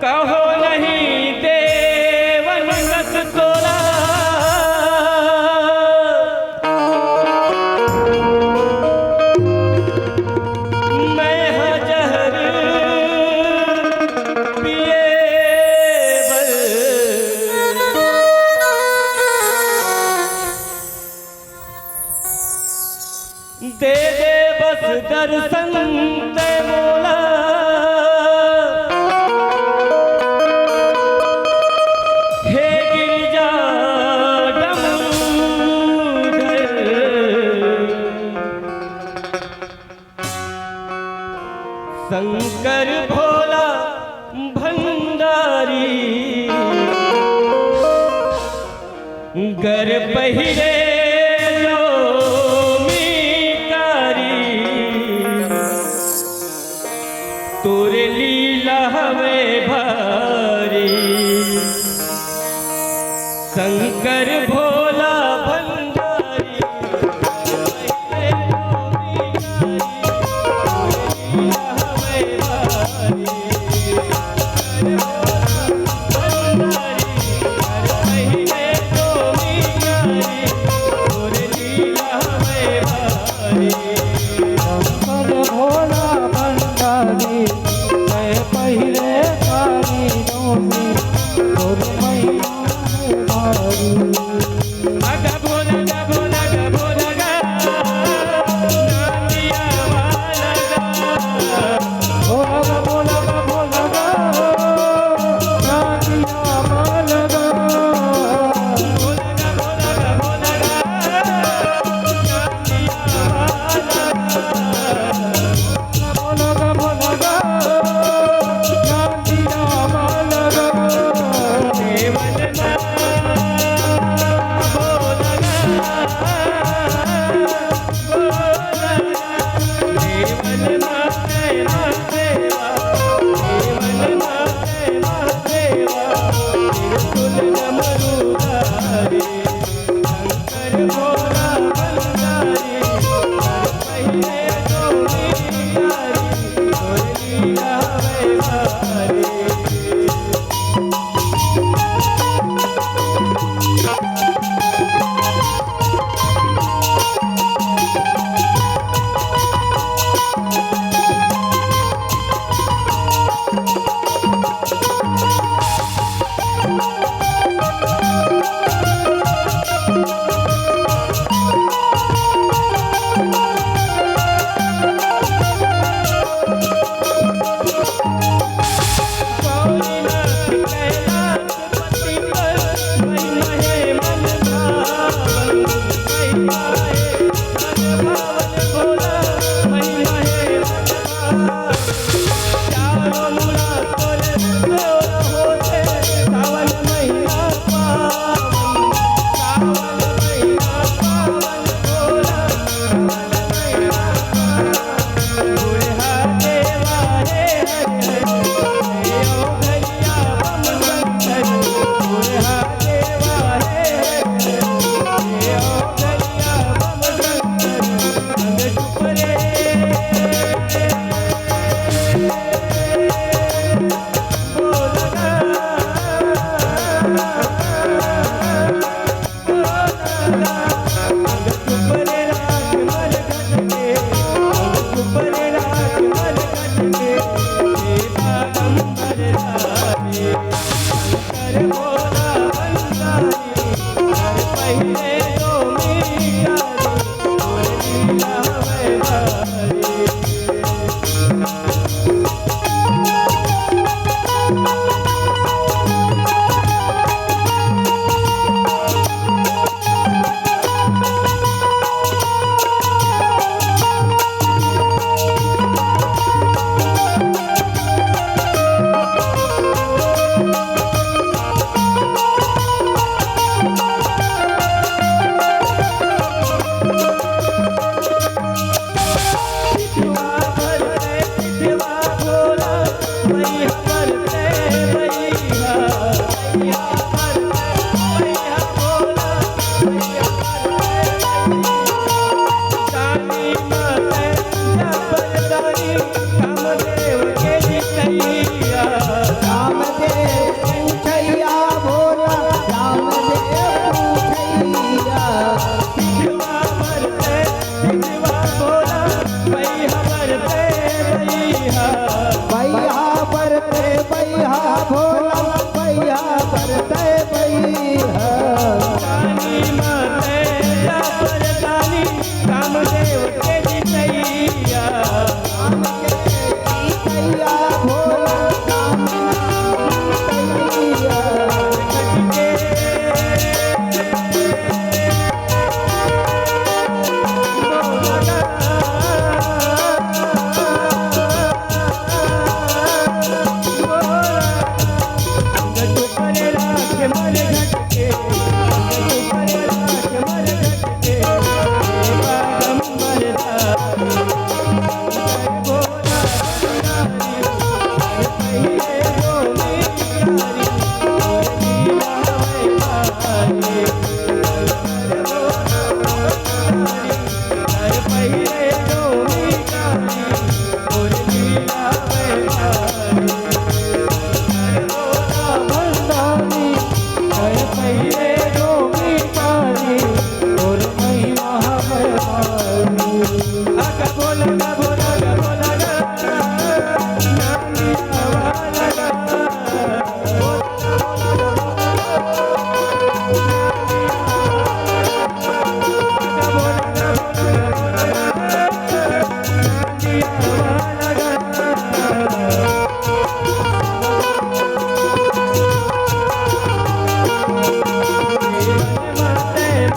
कहो नहीं देवन रस तोरा दे दे बस दर्शन ते मोला हे गिरिजा डमूधर। शंकर भोला भंडारी गर पहिरे तोरे लीला हवे भारी। शंकर भोला भंडारी पहिरे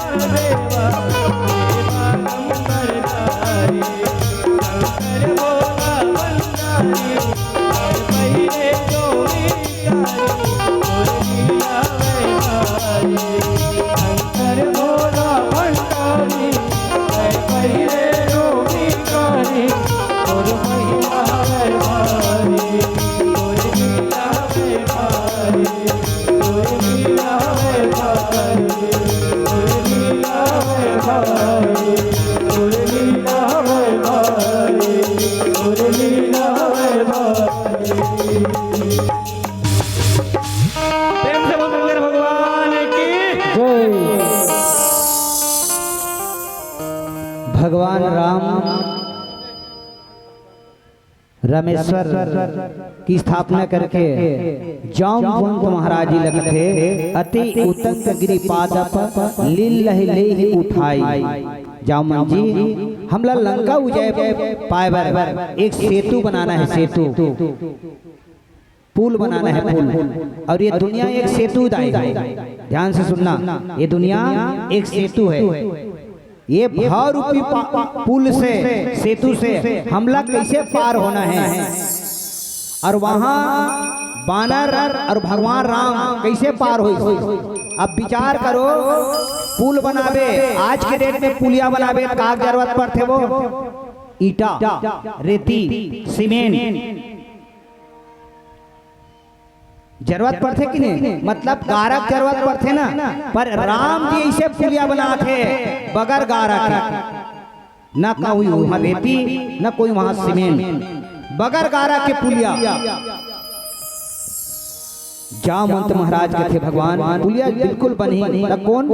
महादेवा देवालंबर धारी शंकर भोला भंडारी हर पहिले जोड़ी शंकर भोला भंडारी हर पहिले जोड़ी कारी और महिला भारी और लीला भारी और लीला भारी और लीला भारी और लीला भारी और लीला भारी। प्रेम से बोल शंकर भगवान की जय। भगवान राम रामेश्वर की स्थापना करके जामवंत महाराज जी लगते अति उतंग गिरिपाद लीलहि लेहि उठाई। जामवंत जी हमला लंका उजय पाए एक सेतु बनाना है, सेतु पुल बनाना है, पुल। और ये दुनिया एक सेतु दाई, ध्यान से सुनना, ये दुनिया एक सेतु है। ये भाव रूपी पुल से, सेतु से हमला कैसे पार होना है, और वहां बानर और भगवान राम कैसे पार हो। अब विचार करो, पुल बनावे, आज के डेट में पुलिया बनावे का जरूरत पड़ते वो ईटा, रेती, सीमेंट जरूरत पड़ते कि नहीं, मतलब गारक जरूरत पड़ते ना। पर राम जी इसे पुलिया बनाते बगैर गारक, न कोई वहां रेती न कोई वहां सीमेंट, बगैर गारक के पुलिया। जामवंत महाराज के थे भगवान पुलिया बिल्कुल बनी। कौन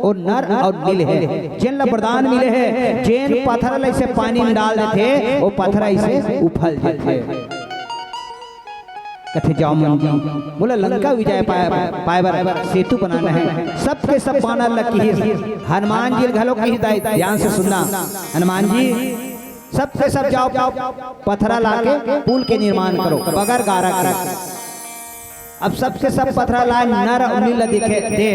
और नर और नील है, जिन वरदान मिले है, जिन पत्थर ऐसे पानी में डाल देते वो पत्थर ऐसे उफल जाते। कथे जामवंत जी बोला लंका विजय पाए सेतु बनाना है, सबके सब बानर लकी। हनुमान जी घलो की हिदायत, ध्यान से सुनना। हनुमान जी सबके सब जाओ पत्थरा लाके पुल के निर्माण करो बगैर गारा। अब सबके सब पत्थरा लाए, नर और नील दिखे दे,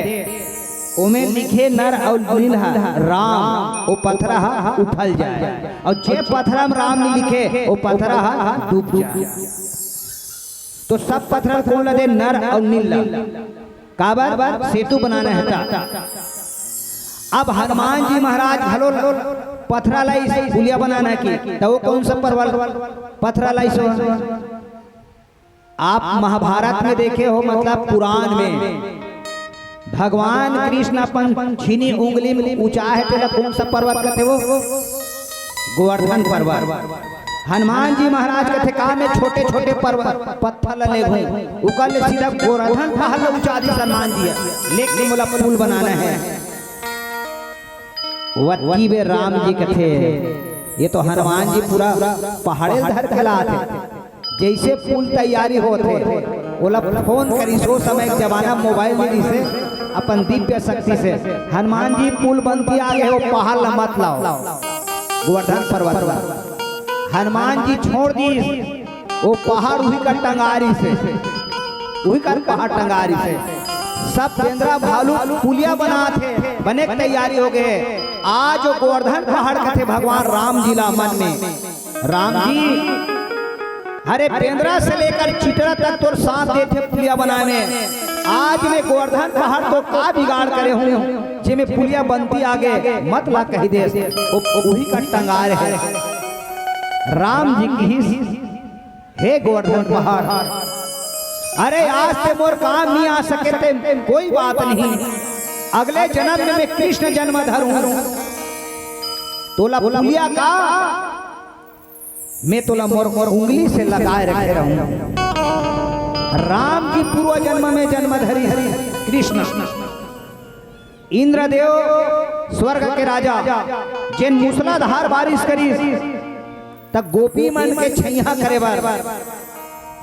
ओमे लिखे नर और नील राम, वो पत्थरा उफल जाए। और जे पत्थरा में राम नहीं लिखे वो पत्थरा डूब जाए। तो सब पत्थर कौन लदे, नर और नील, काबर सेतु बनाना है। अब हनुमान जी महाराज घलो पत्थरा लाई पुलिया बनाना की, तो वो कौन सा परवल पत्थरा लाई सो। आप महाभारत में देखे हो, मतलब पुराण में भगवान कृष्ण अपन छीनी उंगली में ऊंचा है, तेरा कौन सा पर्वत कहते वो, गोवर्धन पर्वत। हनुमान जी महाराज के थे का में छोटे छोटे पर्वत पत्थर ले घूम उकल सीधा गोवर्धन पहाड़ ऊंचा दी सम्मान दिया, लेकिन बोला पुल बनाना है। वत्ती वे राम जी के थे, ये तो हनुमान जी पूरा पहाड़े धर खिलाते। जैसे पुल तैयारी होते बोला फोन करी, सो समय जमाना मोबाइल में से अपन दिव्य शक्ति से हनुमान जी पुल बनती आ गए, वो पहाड़ मत लाओ गोवर्धन पर्वत। हनुमान जी छोड़ दी वो पहाड़, वही का टंगारी से, वही का पहाड़ टंगारी से सब पेंद्रा भालू पुलिया बनाते बने तैयारी हो गए। आज वो गोवर्धन पहाड़ का थे भगवान राम जी ला मन में। राम जी हरे पेंद्रा से लेकर चितरा तक तो साथ देते पुलिया बनाने। आज में गोवर्धन पहाड़ तो का बिगाड़ करे हूँ, जिसमें पुलिया बनती आगे मत ला कही दे, वही का टंगार है राम जी की। हे गोवर्धन पहाड़, अरे आज से मोर काम नहीं आ सके थे, कोई बात नहीं, अगले जन्म में मैं कृष्ण जन्म धरूं, तोला पुलिया का मैं तोला मोर उंगली से लगाए रखे रहूं। राम जी पूर्व जन्म में जन्म धरी हरि कृष्ण। इंद्रदेव स्वर्ग के राजा जिन मूसलाधार बारिश करी तब गोपी मन के छैया करे बार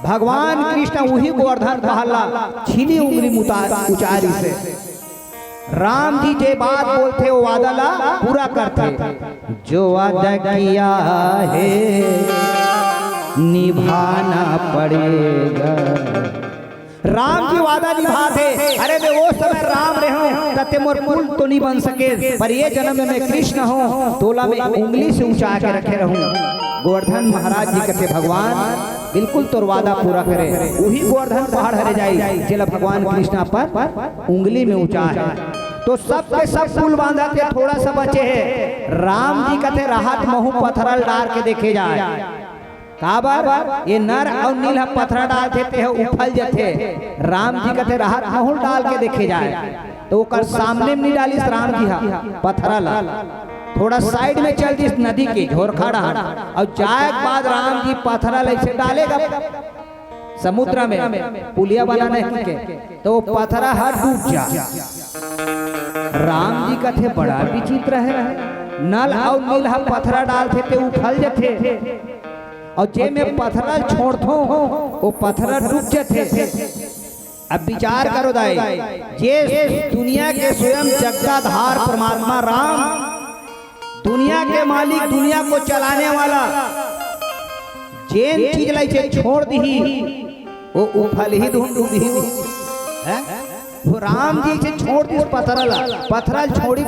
भगवान कृष्ण वही गोवर्धन पहाड़ छीनी उंगली उचारी से राम जी जे बात बोलते वो वादा ला पूरा करते। जो वादा किया है निभाना पड़ेगा, राम जी वादा निभा थे, अरे मैं वो समय राम रहे हूँ तते मोर कुल तो नहीं बन सके, पर ये जन्म में मैं कृष्ण हूँ, तोला में उंगली से ऊंचा के रखे रहूं। गोवर्धन महाराज जी कहते भगवान बिल्कुल तोर वादा पूरा करे, वही गोवर्धन पहाड़ हरे जाई जिला भगवान कृष्ण पर उंगली में ऊंचा है। तो सब के सब फूल बांधा के थोड़ा सा बचे है, राम जी कहते राहत महू पत्थरल डाल के देखे जाए का बार ये नर और नील पत्थर डालते थे उफल जाते, राम जी कहते राहत महू डाल के देखे जाए। तो कर सामने में नहीं डाली राम जी हा पत्थरल, थोड़ा साइड में चल दी नदी के झोर खड़ा और जाए के बाद राम जी पत्थरल ऐसे डालेगा समुद्र में पुलिया बनाने के, तो वो पत्थरा हर डूब जा। राम जी कथे बड़ा विचित्र है, नल और नील पत्थरा डालते थे उफल जाते और जे में पत्थरा छोड़ दो वो पत्थरा डूब जाते। अब विचार करो दाई, जे दुनिया के स्वयं जगदाधार परमात्मा राम, दुनिया के मालिक, दुनिया को चलाने वाला, जेन चीज लाई छोड़ दी वो उफल ही डूब ही है। वो राम जी से छोड़ दी पत्थरल छोड़ी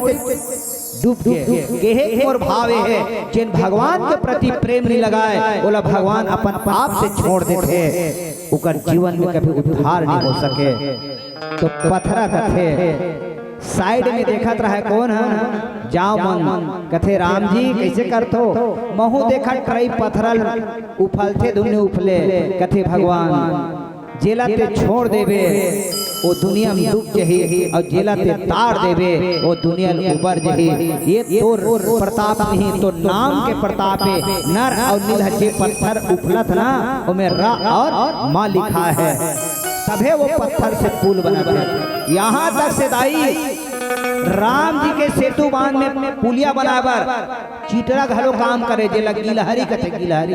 डूब के और भावे है, जिन भगवान के प्रति प्रेम नहीं लगाए बोला भगवान अपन आप से छोड़ देते, उकर जीवन में कभी उद्धार नहीं हो सके। तो पत्थरा कथे साइड में देखत रहा कौन है, जाओ मन कथे राम जी कैसे करतो, महू देखा ट्रई पत्थरल उफलते दुनिया उफले, कथे भगवान जेला ते छोड़ देवे वो दुनिया में डूब जही और जेला ते तार देवे वो दुनिया ऊपर जही। ये तो प्रताप नहीं तो नाम के प्रताप है, नर और नील जे पत्थर उफलत ना वो में रा और माँ लिखा है, तभे वो पत्थर से पुल बना थे। यहाँ तक से दाई राम जी के सेतु बांध में पुलिया बनाबर चिटरा घलो काम करे, जे गिलहरी कथे गिलहरी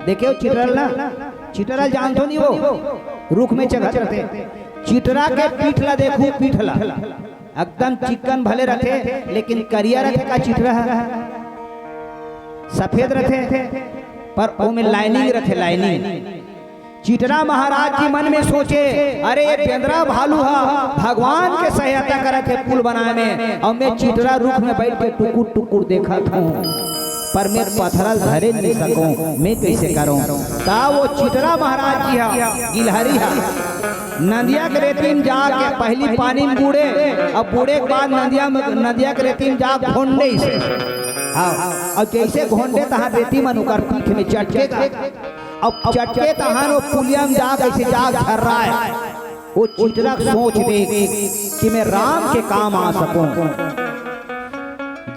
देखे चिटरल ना, चिटरल जान तो नहीं वो रुख में चढ़त रहते, चिटरा के पीठला देखू पीठला एकदम चिकन भले रहते लेकिन करिया रहते का चिटरा सफेद रहते पर वो में लाइनिंग रहते लाइनिंग। चिटरा महाराज जी मन में सोचे अरे ये बेंद्रा भालू हा भगवान के सहायता करते पुल बनाने में, और मैं चिटरा रुख में बैठ के टुकुर टुकुर देखा था, पर मैं पत्थरल धरे नहीं सकूं, मैं कैसे करूं। ता वो चिटरा महाराज जी हा गिलहरी हा नदिया के रेतीम जाके पहली पानी में बूढ़े और बूढ़े के बाद नदिया के रेतीम जा घोंडे से, हाँ और जैसे घोंडे तहाँ रेती मन उकर पीठ में चटकेगा, अब चटके तहाँ वो पुलिया में जा कैसे जा झर रहा है, वो चिटरा सोच दे कि मैं राम के काम आ सकूं।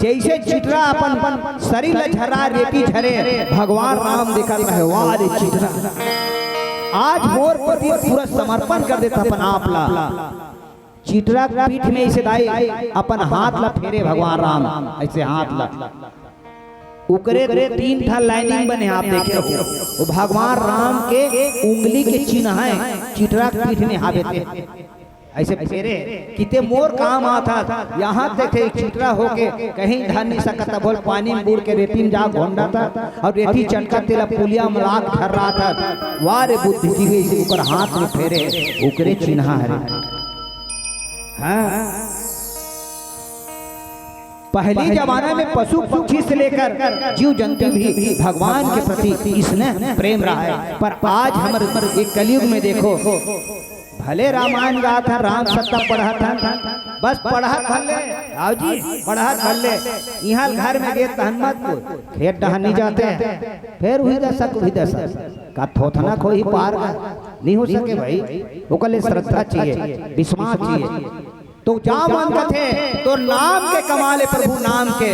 जैसे चिटरा अपन शरीर झरा रेती झरे, भगवान राम देखा वाह रे चिटरा आज मोर प्रति पूरा समर्पण कर देता अपन आप ला। चिटरा पीठ में ऐसे दाई अपन हाथ ला फेरे भगवान राम ऐसे हाथ ला, उकरे तीन था लाइनिंग बने आप देखे वो भगवान राम के उंगली के चिन्ह है, चिटरा पीठ में हाथ देते ऐसे फेरे किते मोर काम आता। यहाँ देखे चिटरा होके कहीं धर नहीं सकता, बोल पानी में बूढ़ के रेती में जा घोंडा था और रेती चटका तेला पुलिया में लाग धर रहा था, वारे बुद्धि जी गई से ऊपर हाथ में फेरे उकरे चिन्ह है। हाँ पहली जमाना में पशु पक्षी से लेकर जीव जंतु भी भगवान के प्रति इसने प्रेम रहा है, पर आज हमारे एक कलयुग में देखो भले रामायण गा था, राम सत्ता पढ़ा था, बस पढ़ा भले आओ जी पढ़ा भले, यहाँ घर में गए तहन मत खेत डहन नहीं जाते, फिर वही दशा वही दशा का थोथना कोई पार नहीं हो सके भाई, वो कल श्रद्धा चाहिए विश्वास चाहिए। तो जा मन थे तो नाम के कमाले प्रभु नाम के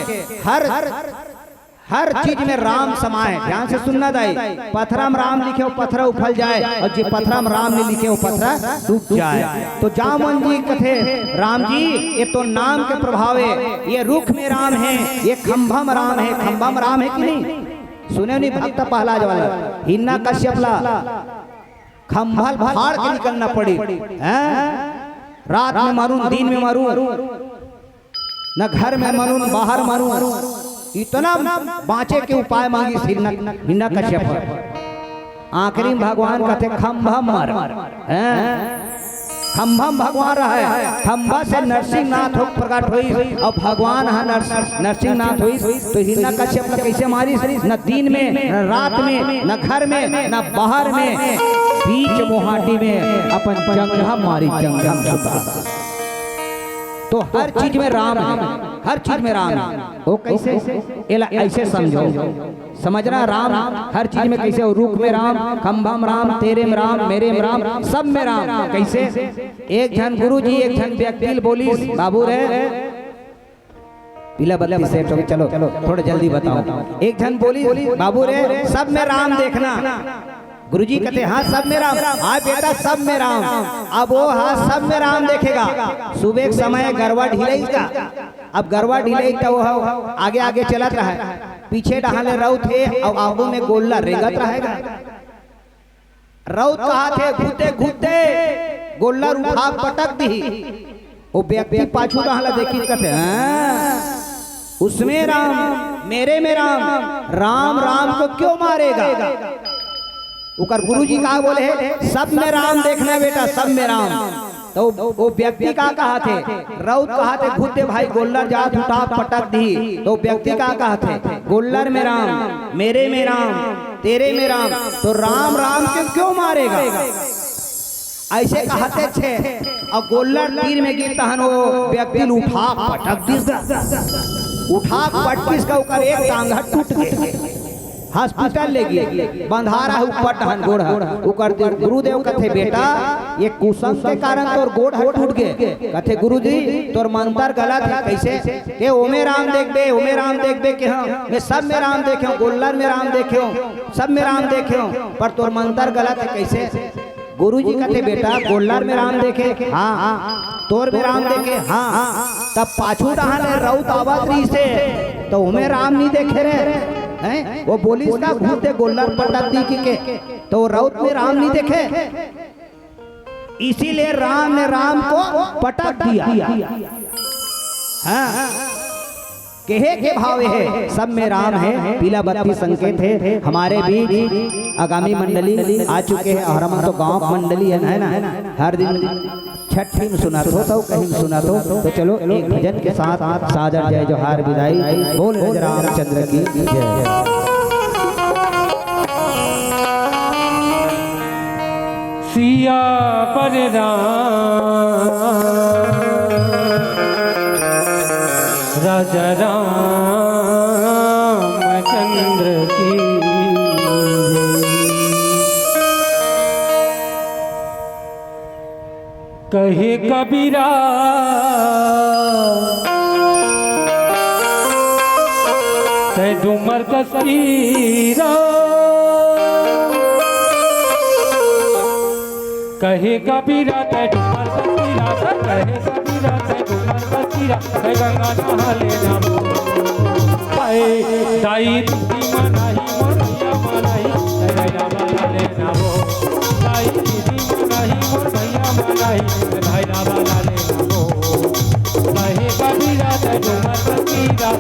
हर चीज में राम समाये, ध्यान से सुनना दाई, पत्थरा में राम लिखे वो पत्थरा उफल जाए और जो पत्थरा में राम नहीं लिखे वो पत्थरा डूब जाए। तो जामन जी कथे राम जी ये तो नाम के प्रभाव है, ये रुख में राम है, ये खंभा में राम है, खंभा में राम है कि नहीं सुने नहीं भक्त पहलाज वाला हिन्ना कश्यप ला खंभल फाड़ के निकलना पड़ी, रात में मारूं दिन में मारूं न घर में मारूं बाहर मारूं, इतना बाँचे के उपाय मांगी हिन्ना कश्यप। आखिरी में भगवान कहते खंभा मर खंभा भगवान रहा है, खंभा से नरसिंहनाथ हो प्रकट हुई और भगवान है नरसिंहनाथ हुई। तो हिरण्यकश्यप ने कैसे मारी? न दिन में न रात में न घर में न बाहर में, बीच मोहाटी में अपन जंघा मारी, जंघा सुता। तो हर चीज में राम है, हर चीज में राम है। वो कैसे? ऐसे समझो, समझना राम हर चीज में कैसे हो। रूप में राम, खंभा में राम, तेरे में राम, मेरे में राम, सब में राम। कैसे? एक जन गुरु जी एक जन व्यक्ति बोली बाबू रे पीला बत्ती से चलो थोड़ा जल्दी बताओ। एक जन बोली बाबू रे सब में राम देखना। गुरुजी कहते हाँ सब में राम। हाँ बेटा सब में राम। अब वो हाँ सब में राम देखेगा। सुबह के समय गरवा ढिलाई का, अब गरवा ढिलाई तो वो आगे आगे चलत रहा, पीछे डहाले रऊ थे और आगू में गोल्ला रेंगत रहेगा। रऊ कहा थे घूते घूते गोल्ला उठा पटक दी। वो व्यक्ति पाछू डहाला देखी कहते उसमें राम मेरे में राम, राम राम को क्यों मारेगा? उकर गुरुजी कहा बोले सब में राम देखना बेटा, सब में राम। तो वो व्यक्ति का कहा थे रउत कहा थे घुते भाई गोल्लर जात उठा पटक दी। तो व्यक्ति का कहा थे गोल्लर में राम, मेरे में राम, तेरे में राम। तो राम राम के क्यों मारेगा? ऐसे कहते थे। और गोल्लर तीर में गिरता हन, वो व्यक्ति उठा पटक दिस, उठा पटकिस का उकर एक टांग टूट गए, हॉस्पिटल ले गए, बंधारा है ऊपर टहन गोड़ उकर। गुरुदेव कहते बेटा ये कुसंग के कारण तोर गोड़ टूट गए। कहते गुरुजी तोर मंत्र गलत है। कैसे? के ओमे राम देखबे, ओमे राम देखबे के हाँ मैं सब में राम देखे हूँ, गोल्लर में राम देखे हूँ, सब में राम देखे हूँ, पर तोर मंत्र गलत है। कैसे? गुरुजी कहते बेटा गोल्लर में राम देखे, हाँ तोर में राम देखे, हाँ तब पाछू डहाले रउत आवत रही से तो ओमे राम नहीं देखे रे हैं? वो बोली इसका घूमते गोल्लर पटक दी के तो रउत में राम नहीं देखे, इसीलिए राम ने राम को पटक दिया। हाँ कहे के भाव है सब में राम है। पीला बत्ती संकेत है। हमारे बीच आगामी मंडली आ चुके हैं और हम तो गांव मंडली है ना, हर दिन छठी में सुना तो कहीं में सुना तो चलो एक भजन के साथ सादर जय जोहार विदाई। बोल रामचंद्र की जय। सिया पर राजा रामचंद्र की कहे कबीरा तै डूमर कसीरा, कहे कबीरा तै डूमर कसीरा, कहे कबीरा तै डूमर कसीरा, तै गंगा नहा लेना पाए दाई दीदी मनाही मोर भैया मनाही, तै भैया बना लेना वो दाई दीदी मनाही मोर भैया मनाही, तै भैया बना लेना वो कहे कबीरा तै डूमर कसीरा,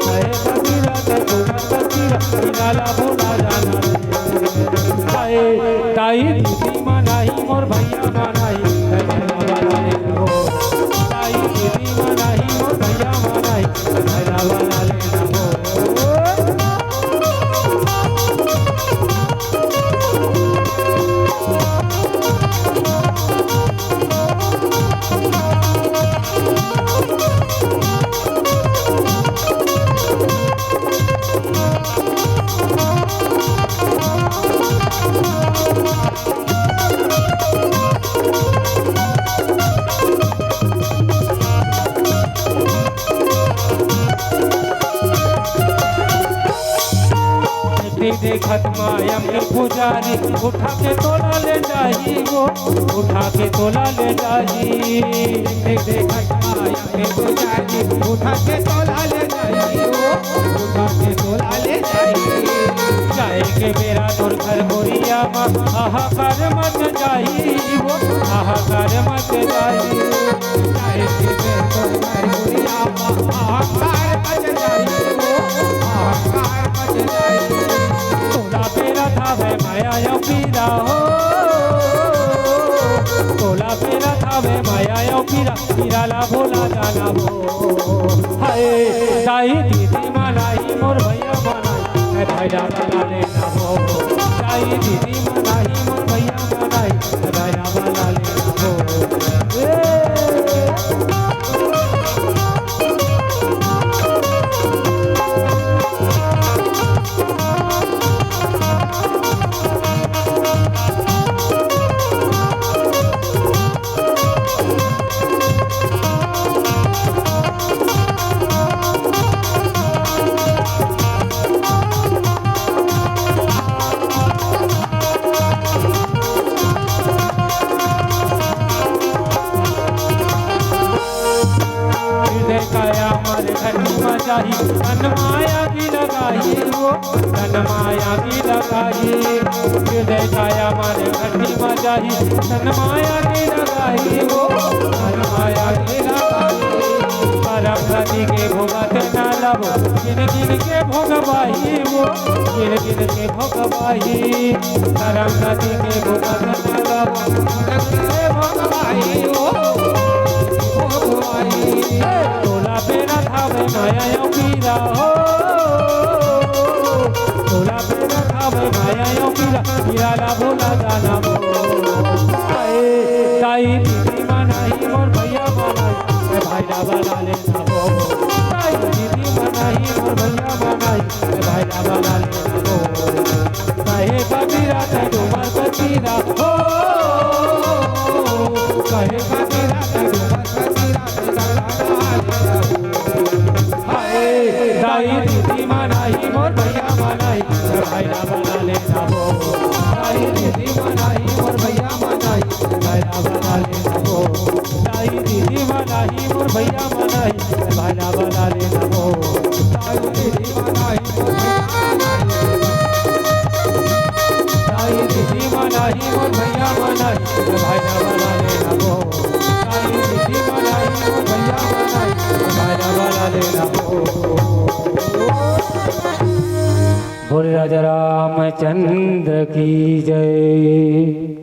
कहे कबीरा तै डूमर कसीरा, किनारा बोला जाना ताई दीदी मनाही मोर भैया मनाही, तै भैया बना लेना वो ताई दीदी मनाही मोर भैया मनाही, तै भैया बना लेना वो। देखत माया में पुजारी उठा के तोला ले जाही वो, उठा के तोला ले जाही। देखत माया में पुजारी उठा के तोला ले जाही वो, उठा के तोला ले जाही। जाए के मेरा तोर घर गोरिया मा हाहाकार मच जाही वो, हाहाकार मच जाही। जाए के मेरा तोर घर गोरिया मा हाहाकार मच जाही वो, हाहाकार मच जाही। पीरा हो तोला पेरा थावे माया यो पीरा पीरा ला भोला जाना हो हाय दाई दीदी मनाई मोर भैया मनाई भैया बना लेना हो दाई दीदी मनाई मोर भैया मनाई भैया बना लेना हो काया हमारे घर की मचाही तन माया की लगाई वो तन माया की लगाई हृदय काया हमारे घर की मचाही तन माया की लगाई वो तन माया की लगाई परम नदी के भोगत न लबो गिन गिन के भोगवाई वो गिन गिन के भोगवाई परम नदी के भोगत न लबो गिन गिन के भोगवाई वो तोला पेरा थावे माया यो पीरा हो तोला पेरा थावे माया यो पीरा पीरा ला भोला जाना हो ताई दीदी मनाई मोर भैया मनाई भाईला बना लेना हो ताई दीदी मनाई मोर भैया मनाई भाईला बना लेना हो कहे कबीरा ते डूबा कबीरा हो कहे कबीरा ते डूबा कबीरा दाई दीदी मनाई मोर भैया मनाई भाईला बना लेना हो दाई दीदी मनाई मोर भैया मनाई भाईला बना लेना हो दाई दीदी मनाई मोर भैया मनाई भाईला बना लेना हो दाई दीदी मनाई दाई दीदी मनाई मोर भैया मनाई भाईला बना लेना हो दाई दीदी मनाई मोर भैया मनाई भाईला बना लेना हो। बोले राजा रामचंद्र की जय।